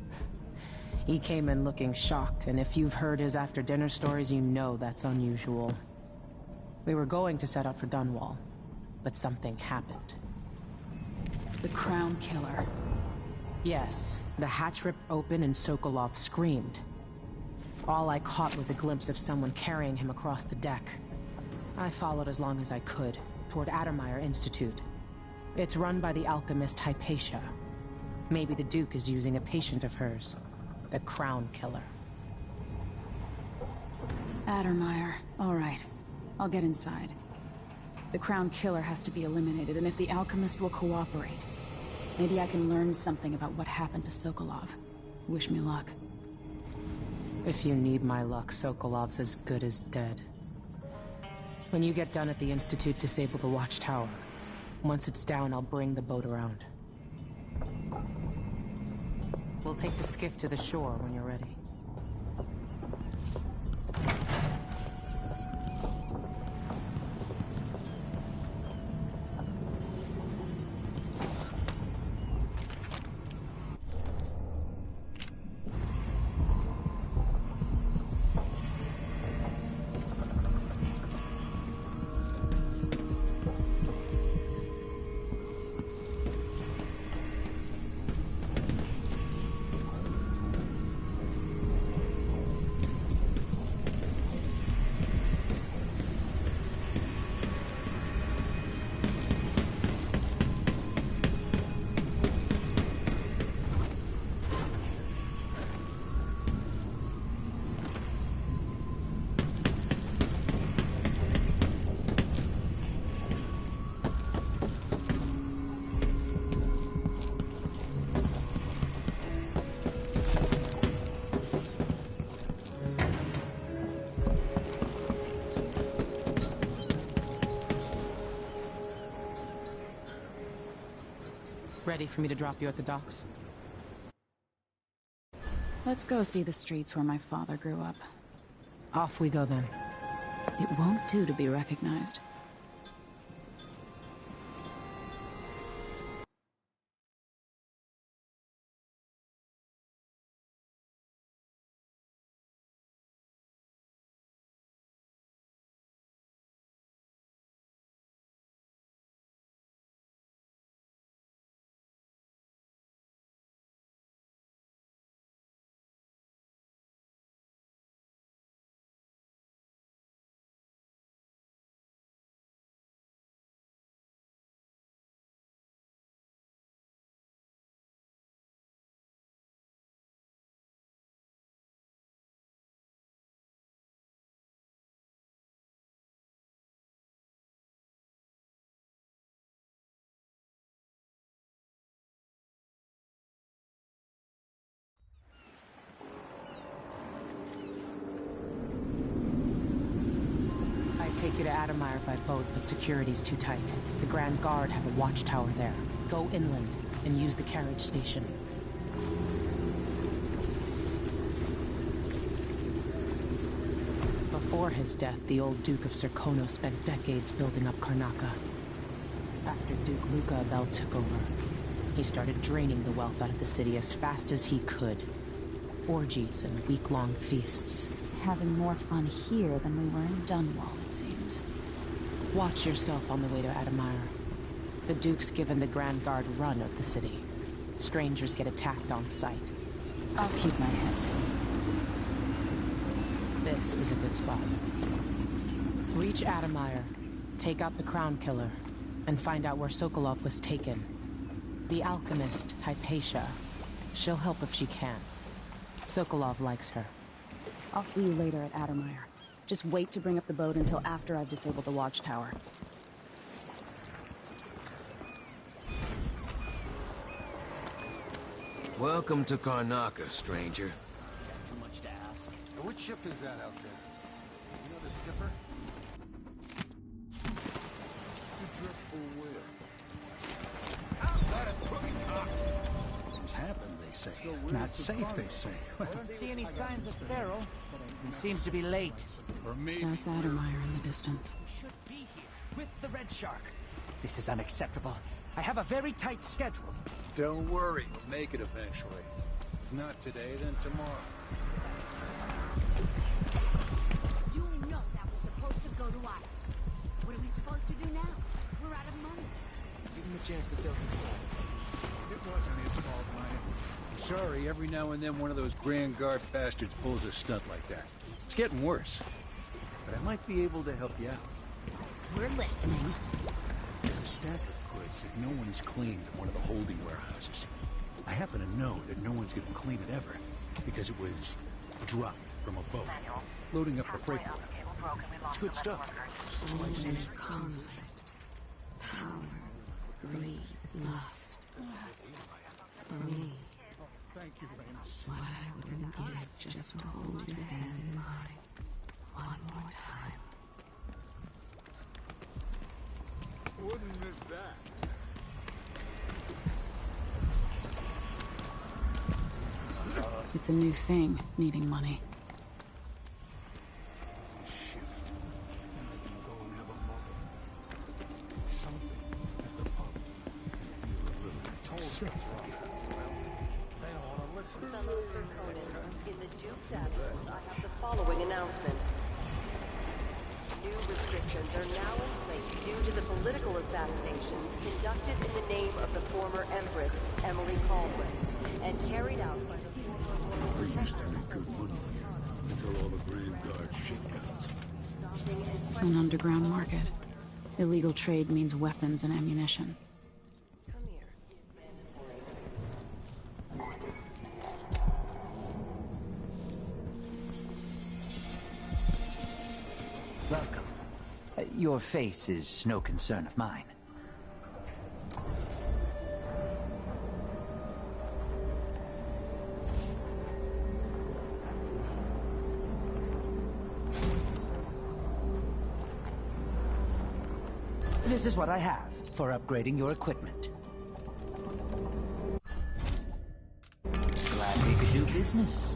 He came in looking shocked, and if you've heard his after-dinner stories, you know that's unusual. We were going to set out for Dunwall, but something happened. The Crown Killer. Yes, the hatch ripped open and Sokolov screamed. All I caught was a glimpse of someone carrying him across the deck. I followed as long as I could, toward Addermeyer Institute. It's run by the alchemist Hypatia. Maybe the Duke is using a patient of hers, the Crown Killer. Addermeyer. All right. I'll get inside. The Crown Killer has to be eliminated, and if the alchemist will cooperate, maybe I can learn something about what happened to Sokolov. Wish me luck. If you need my luck, Sokolov's as good as dead. When you get done at the Institute, disable the watchtower. Once it's down, I'll bring the boat around. We'll take the skiff to the shore when you're ready. Ready for me to drop you at the docks? Let's go see the streets where my father grew up. Off we go then. It won't do to be recognized. Take you to Adamire by boat, but security's too tight. The Grand Guard have a watchtower there. Go inland and use the carriage station. Before his death, the old Duke of Serkonos spent decades building up Karnaca. After Duke Luca Abel took over, he started draining the wealth out of the city as fast as he could. Orgies and week-long feasts. Having more fun here than we were in Dunwall, it seems. Watch yourself on the way to Adamire. The Duke's given the Grand Guard run of the city. Strangers get attacked on sight. I'll keep my head. This is a good spot. Reach Adamire, take out the Crown Killer, and find out where Sokolov was taken. The alchemist, Hypatia. She'll help if she can. Sokolov likes her. I'll see you later at Adamire. Just wait to bring up the boat until after I've disabled the watchtower. Welcome to Karnaca, stranger. Too much to ask. Which ship is that out there? You know the skipper? Things happen, they say. Not safe, they say. I don't see any signs of Pharaoh, but he seems to be late. That's Adamire in the distance. Should be here with the Red Shark. This is unacceptable. I have a very tight schedule. Don't worry, we'll make it eventually. If not today, then tomorrow. You know that was supposed to go to us. What are we supposed to do now? We're out of money. Give him a chance to tell himself. It wasn't his fault, Maya. I'm sorry, every now and then one of those Grand Guard bastards pulls a stunt like that. It's getting worse. But I might be able to help you out. We're listening. There's a stack of goods that no one's claimed in one of the holding warehouses. I happen to know that no one's going to claim it ever, because it was dropped from a boat, loading up the freight wheel. It's good stuff. That's why I say it's conflict, power, greed, lust. For me, thank you, Ramus. what I wouldn't give just to hold your hand in mine one more time. Wouldn't miss that. It's a new thing, needing money. Fellow Serkonis, in the Duke's absence, I have the following announcement. New restrictions are now in place due to the political assassinations conducted in the name of the former Empress, Emily Caldwell, and carried out by the former... We used to make good money until all the Grand Guard shakedowns. An underground market. Illegal trade means weapons and ammunition. Welcome. Your face is no concern of mine. This is what I have for upgrading your equipment. do business.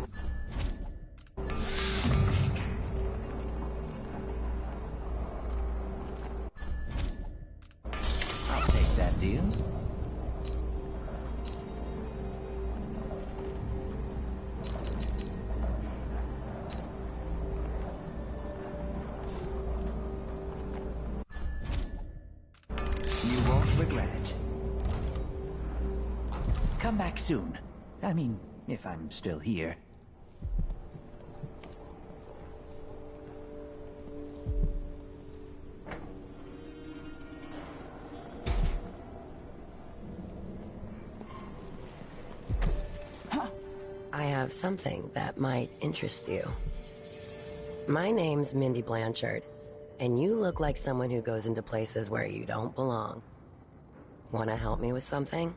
I'll take that deal. You won't regret it. Come back soon. I mean, if I'm still here. I have something that might interest you. My name's Mindy Blanchard, and you look like someone who goes into places where you don't belong. Wanna help me with something?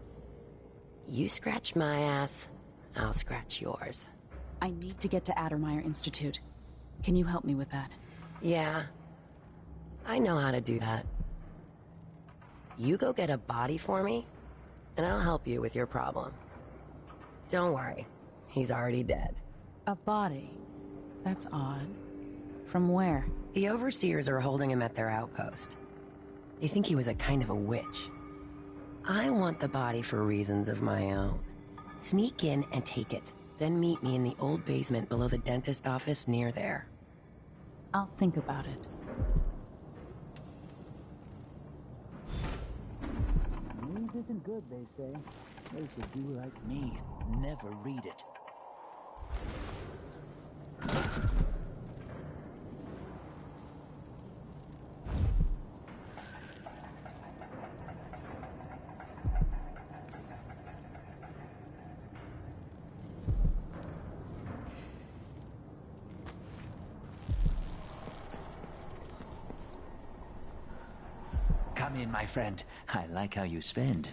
You scratch my ass, I'll scratch yours. I need to get to Addermeyer Institute. Can you help me with that? Yeah, I know how to do that. You go get a body for me, and I'll help you with your problem. Don't worry, he's already dead. A body? That's odd. From where? The overseers are holding him at their outpost. They think he was a kind of a witch. I want the body for reasons of my own. Sneak in and take it, then meet me in the old basement below the dentist office near there. I'll think about it. News isn't good, they say. They should do like me, never read it. Come in, my friend. I like how you spend.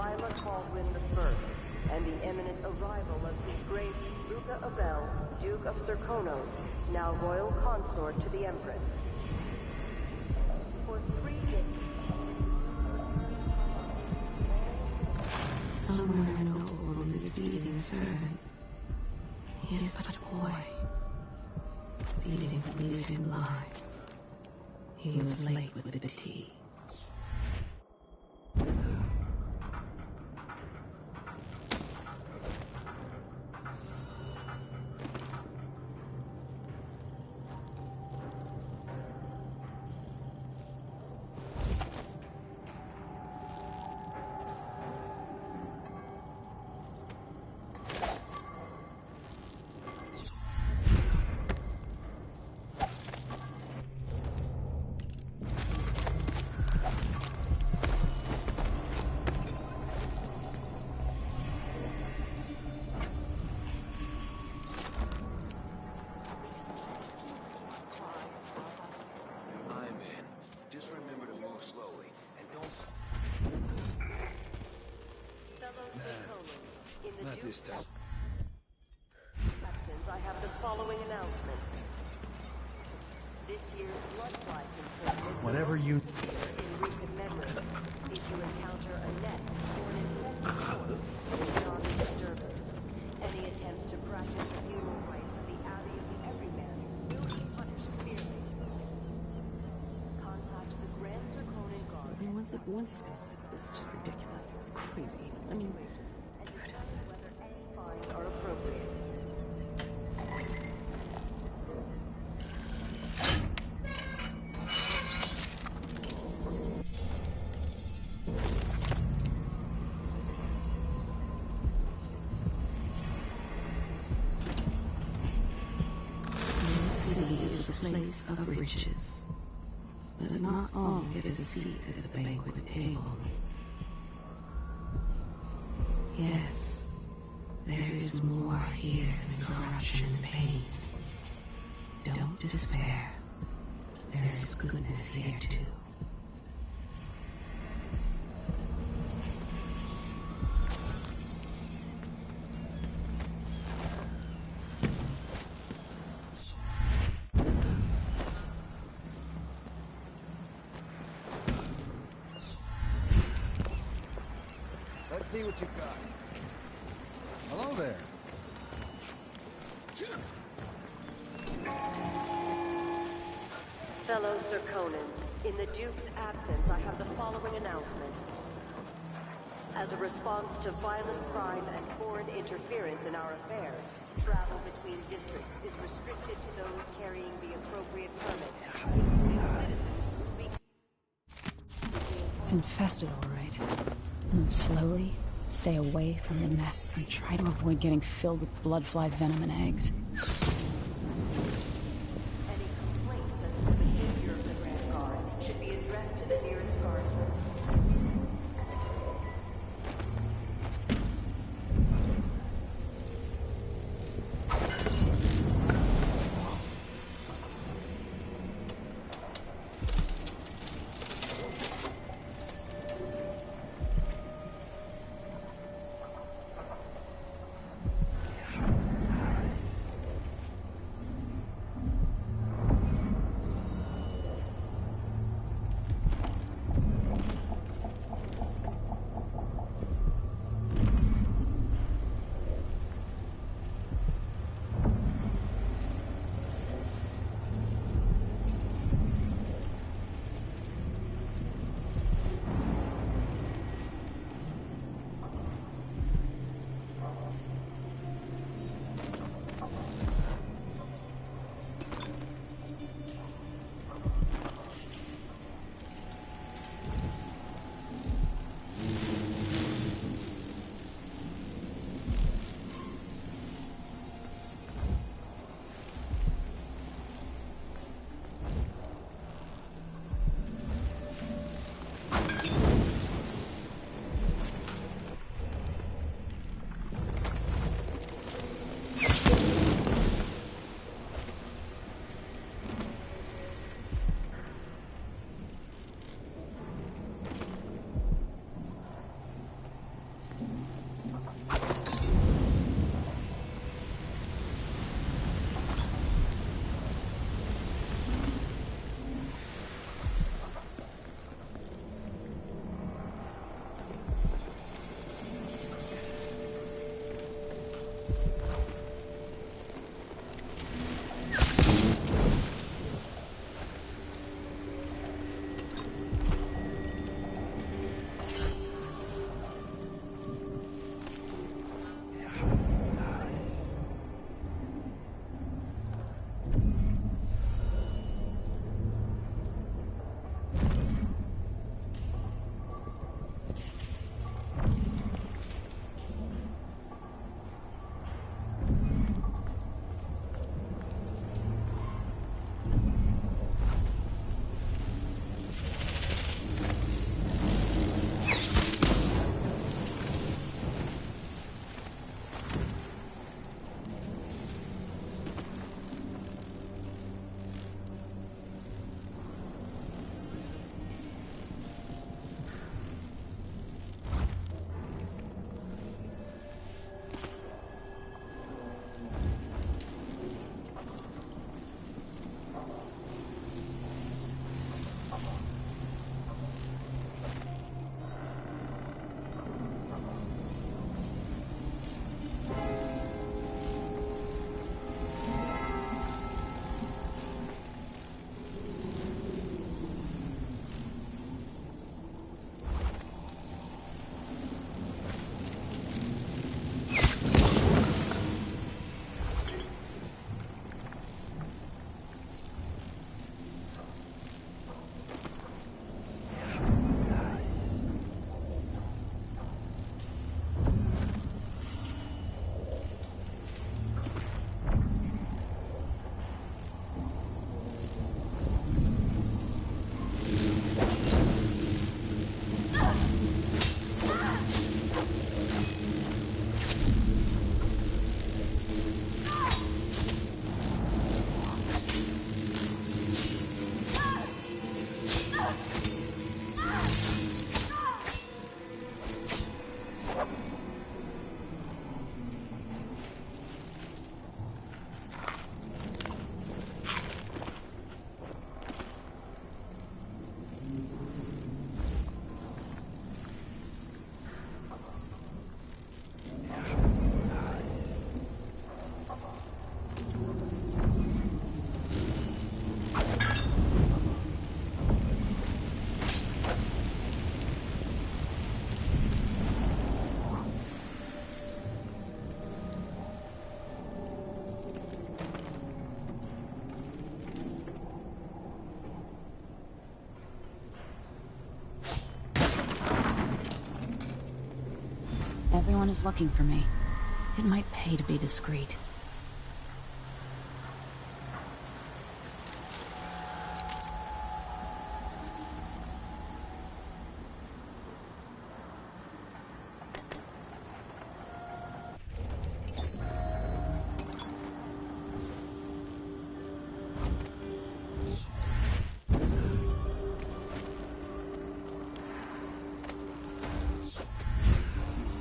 Hyla Caldwin I, and the imminent arrival of His Grace Luca Abel, Duke of Serkonos, now royal consort to the Empress. For 3 days... Somewhere an old woman is beating a servant. He is but a boy. Beating would leave him blind. He was late with the tea. Not this time. I have the following announcement. This year's bloodfly concern is Whatever you... in recent memory. If you encounter a nest or an infected corpse, it is non-disturbance. Any attempts to practice the funeral rites of the Abbey of the Everyman will be punished severely. Contact the Grand Serkonan Guard. I mean, once he's gonna stop this, it's just ridiculous. It's crazy. I mean... Whether any fines are appropriate. This city is a place of riches, but not all get a seat at the banquet table. Yes, there is more here than corruption and pain. Don't despair. There is goodness here too. Let's see what you got. Hello there. Fellow Serkonans, in the Duke's absence, I have the following announcement. As a response to violent crime and foreign interference in our affairs, travel between districts is restricted to those carrying the appropriate permits. It's infested, all right. Move slowly, stay away from the nests, and try to avoid getting filled with bloodfly venom and eggs. Should be addressed to the nearest guardsman. someone is looking for me. It might pay to be discreet.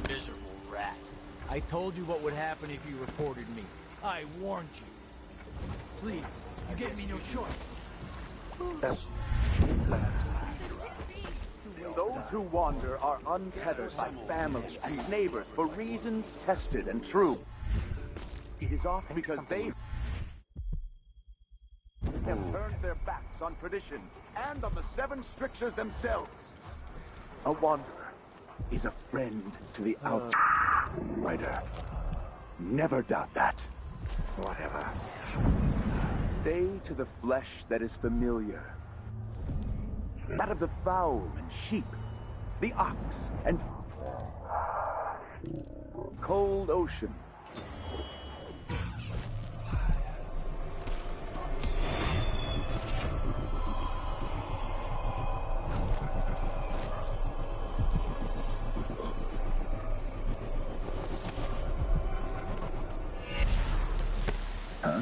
Miserable rat. I told you what would happen if you reported me. I warned you. Please, you gave me no choice. Those who wander are untethered by family and neighbors for reasons tested and true. It is often because they have turned their backs on tradition and on the seven strictures themselves. A wanderer is a friend to the outsider. Never doubt that. Whatever. Stay to the flesh that is familiar. That of the fowl and sheep, the ox and cold ocean. Huh?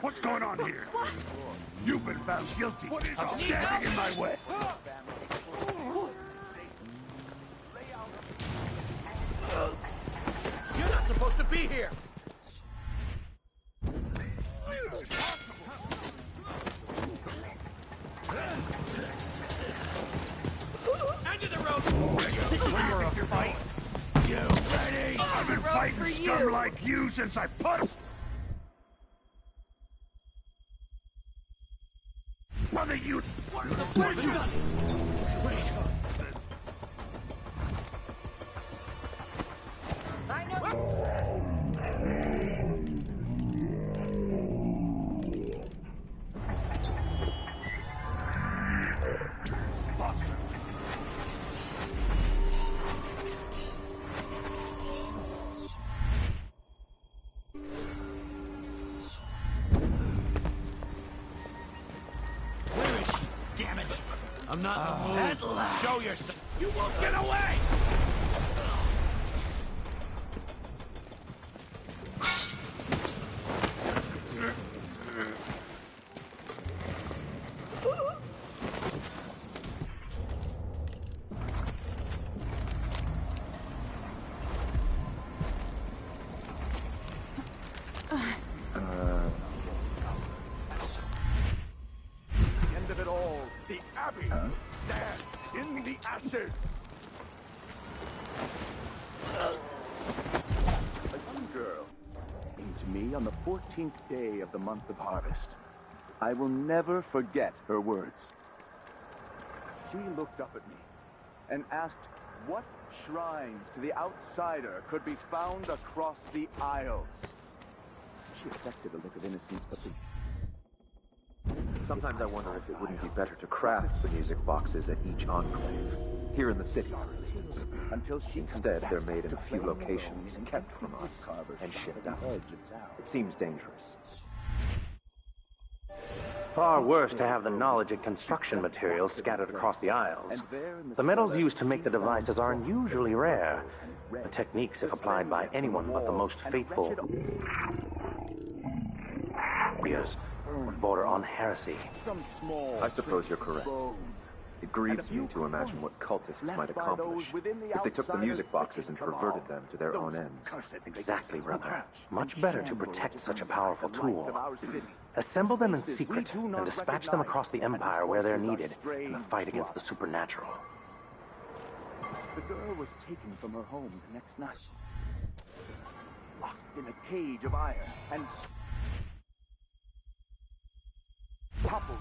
What's going on here? You've been found guilty of standing in my way. You're not supposed to be here! End of the road! This is for a fight! You ready? I've been fighting scum like you since I put... Mother, you... Where'd you... I know. Boston. Where is she? Damn it! I'm not in the mood. At last. Show yourself. You won't get away! The end of it all, the Abbey stands in the ashes. A young girl came to me on the 14th day of the month of harvest. I will never forget her words. She looked up at me and asked what shrines to the outsider could be found across the Isles. She affected a look of innocence, but Sometimes I wonder if it wouldn't be better to craft the music boxes at each enclave. here in the city, for instance. Instead, they're made in a few locations, kept from us, and shipped out. It seems dangerous. Far worse to have the knowledge and construction materials scattered across the Isles. The metals used to make the devices are unusually rare. The techniques, if applied by anyone but the most faithful, would border on heresy. I suppose you're correct. It grieves me to imagine what cultists might accomplish if they took the music boxes and perverted them to their own ends. Exactly, brother. Much better to protect such a powerful tool. Assemble them in secret and dispatch them across the Empire where they're needed in the fight against the supernatural. The girl was taken from her home the next night, locked in a cage of iron, and toppled.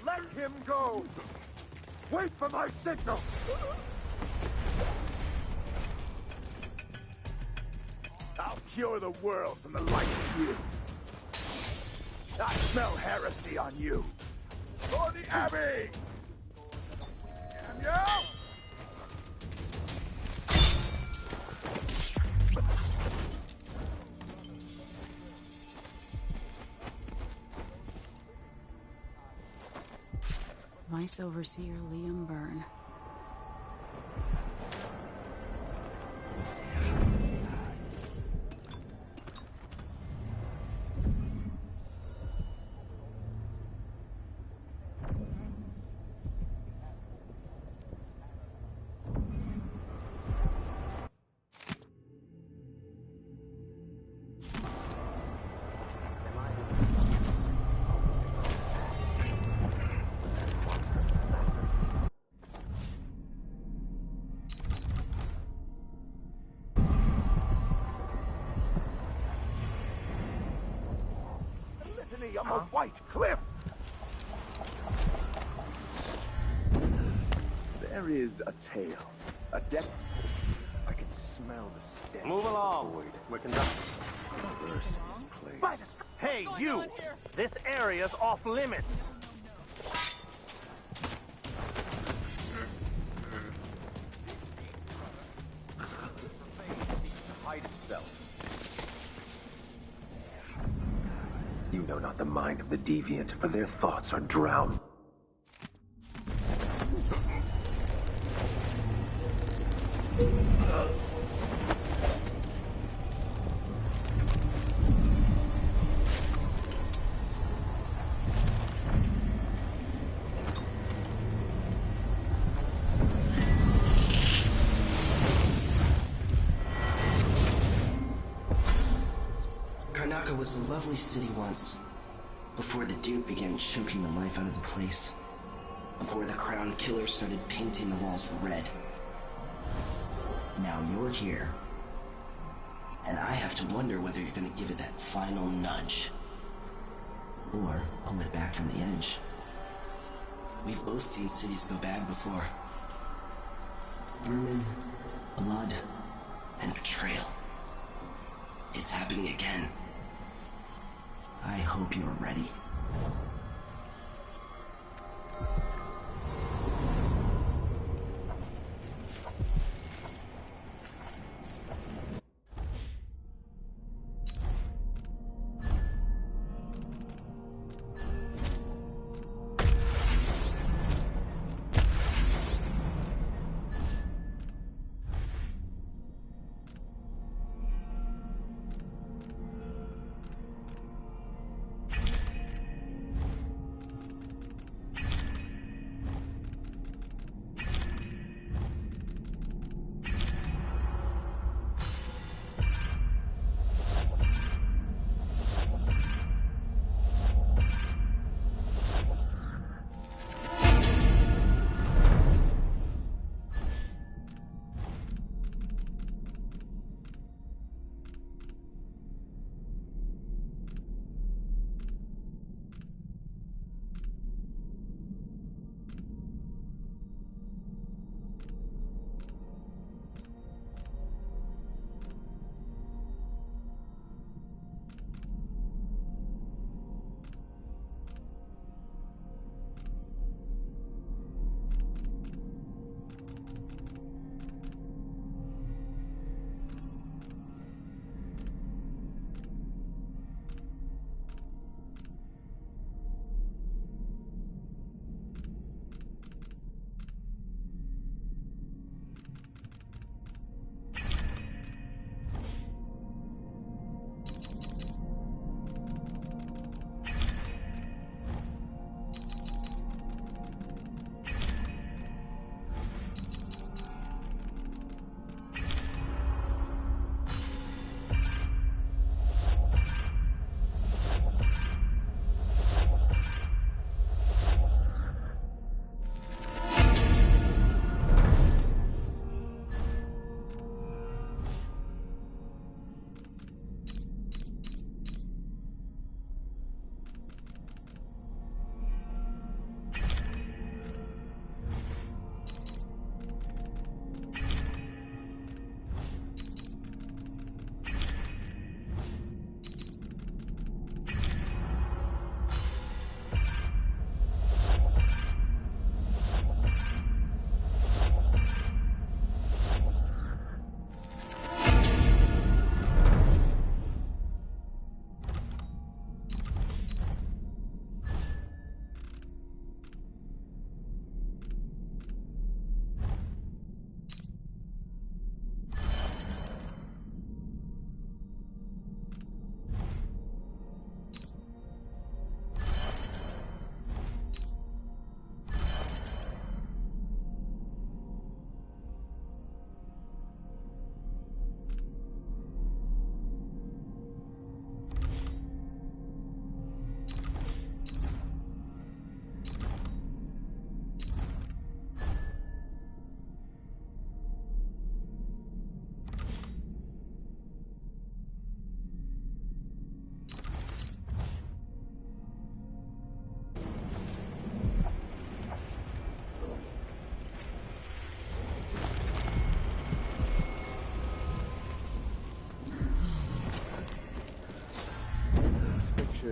Let him go! Wait for my signal! I'll cure the world from the like of you. I smell heresy on you. For the Abbey! Damn you! Vice Overseer Liam Byrne. On the white cliff. There is a tail, a deck. I can smell the stench. Move along. We're conducting. Hey, you! This area's off limits. Hide itself. You know not the mind of the deviant, for their thoughts are drowned. Karnaca was a lovely city once, before the Duke began choking the life out of the place. Before the Crown Killer started painting the walls red. Now you're here, and I have to wonder whether you're gonna give it that final nudge, or pull it back from the edge. We've both seen cities go bad before. Vermin, blood, and betrayal. It's happening again. I hope you're ready.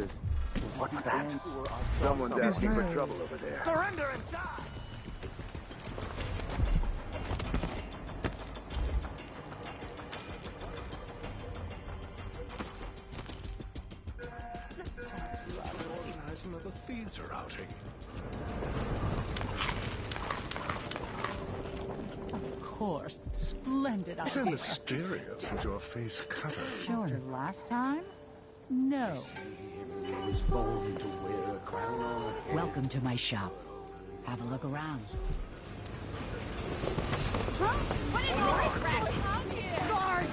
structures. What's that? Someone's asking for trouble over there. Surrender and die! Organize another theater outing. Of course. Splendid So idea. mysterious with your face covered. Sure. Last time? No. Was born to wear a crown on her head. Welcome to my shop. Have a look around. Huh? What is all this crap? Guard!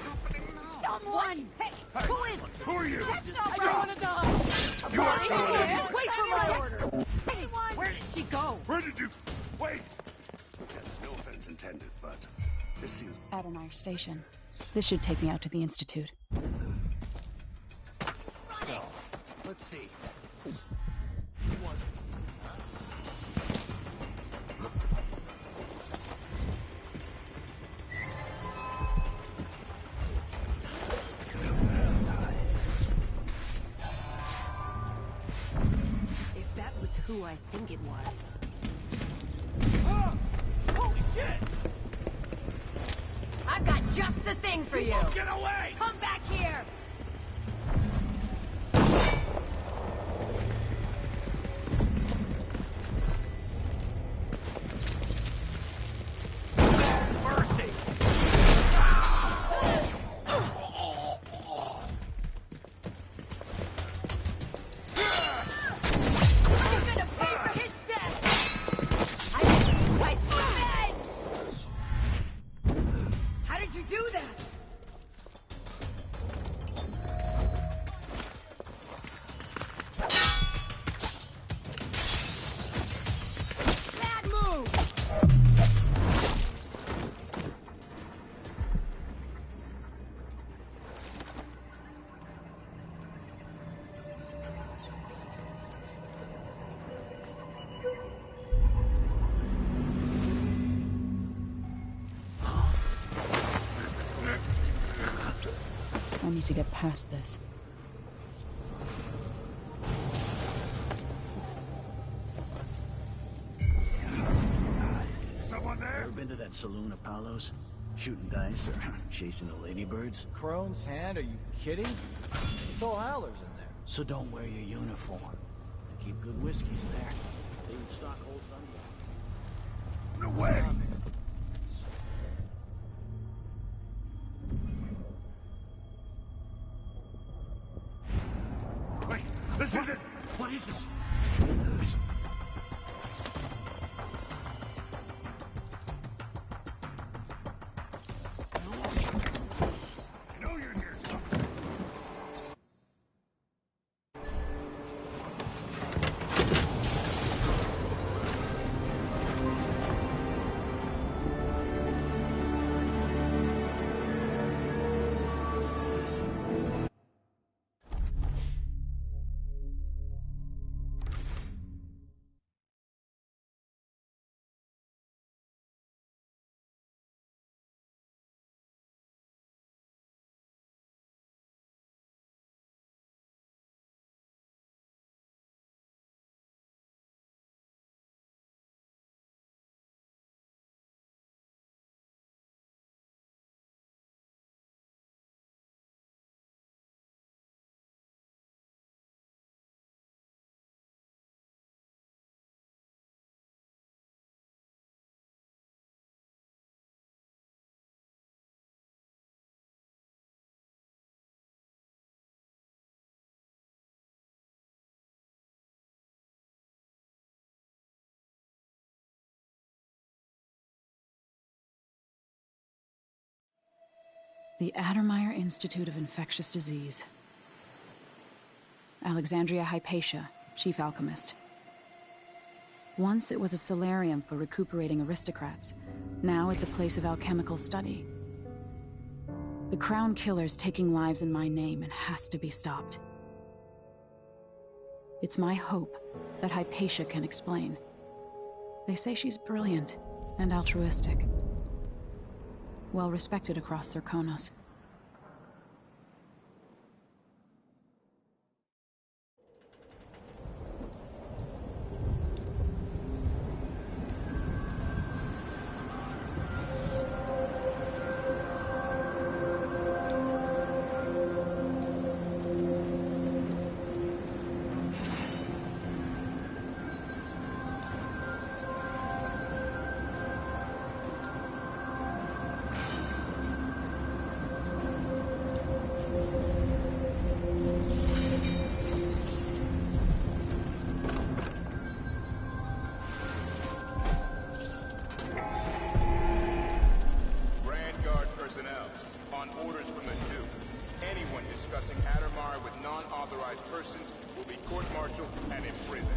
Someone! Hey, who is? Who are you? I want to die! You are going. Wait for my order! Hey, where did she go? Where did you... Wait! Yes, no offense intended, but this seems... Adonir Station. This should take me out to the Institute. So, let's see. If that was who I think it was. Holy shit! I've got just the thing for you! Get away! Come back here! Mercy! I'm gonna pay for his death! I didn't quite revenge! How did you do that? Bad move! I need to get past this. Someone there? Ever been to that saloon, Apollo's? Shooting dice or chasing the ladybirds? Crone's hand? Are you kidding? It's all howlers in there. So don't wear your uniform. And keep good whiskeys there. They would stock old Thunder. No way! Wait, this isn't... What is this? I know you're here somewhere. The Addermeyer Institute of Infectious Disease. Alexandria Hypatia, chief alchemist. Once it was a solarium for recuperating aristocrats. Now it's a place of alchemical study. The Crown Killer's taking lives in my name and has to be stopped. It's my hope that Hypatia can explain. They say she's brilliant and altruistic. Well respected across Serkonos. time in prison.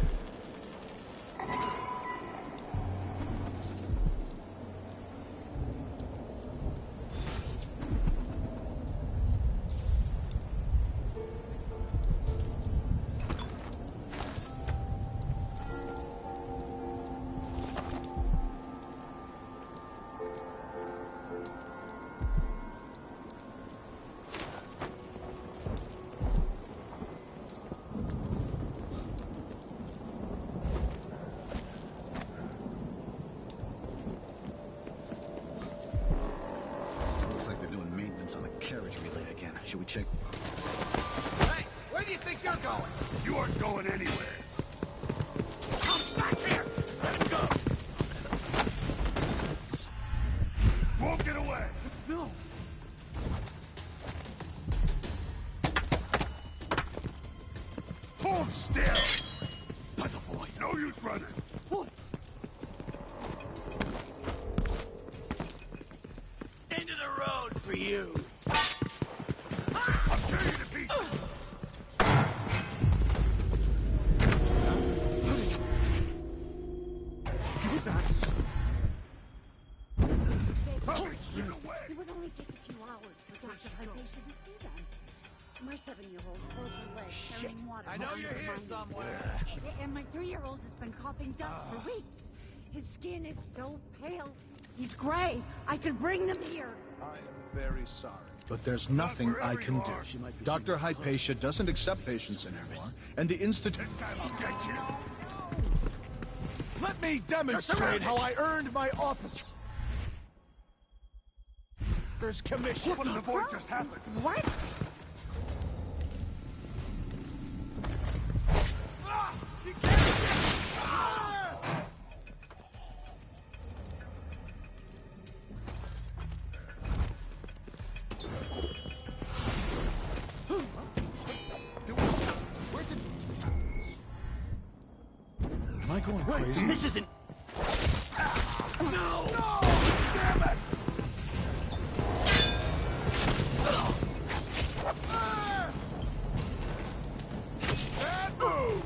Looks like they're doing maintenance on the carriage relay again. Should we check? Hey, where do you think you're going? You aren't going anywhere. Come back here! Let him go! Won't get away! No! Hold still! By the boy. No use running. What? Into the road for you. I'll tear you to pieces. Do that! It would only take a few hours for Dr. Hypatia to see them. My 7-year-old's broken leg carrying water. I know you're here somewhere. And my 3-year-old has been coughing dust for weeks. His skin is so pale. He's gray. I could bring them here. I am very sorry, but there's nothing I can do. Dr. Hypatia doesn't accept patients anymore, and the institute... This time I'll get you. Let me demonstrate how I earned my office. There's commission. What in the void just happened? What? She can't get... Am I going crazy? This isn't... No! No! Damn it! Bad move!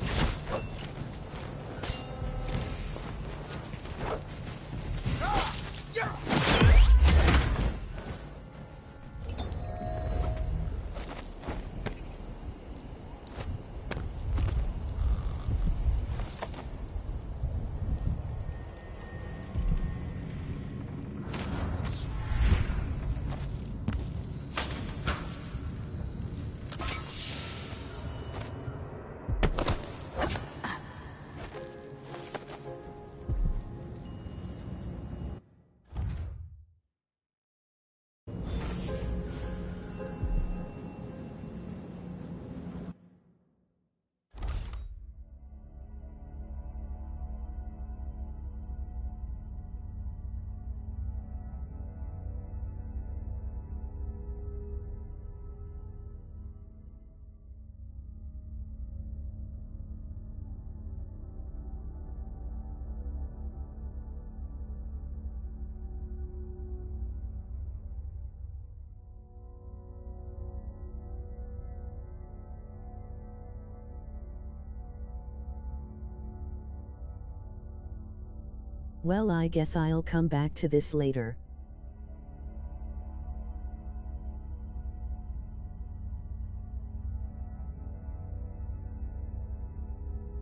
Well, I guess I'll come back to this later.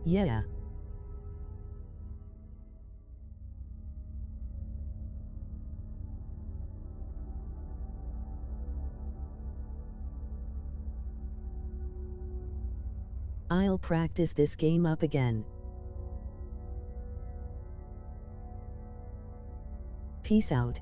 Yeah. I'll practice this game up again. Peace out.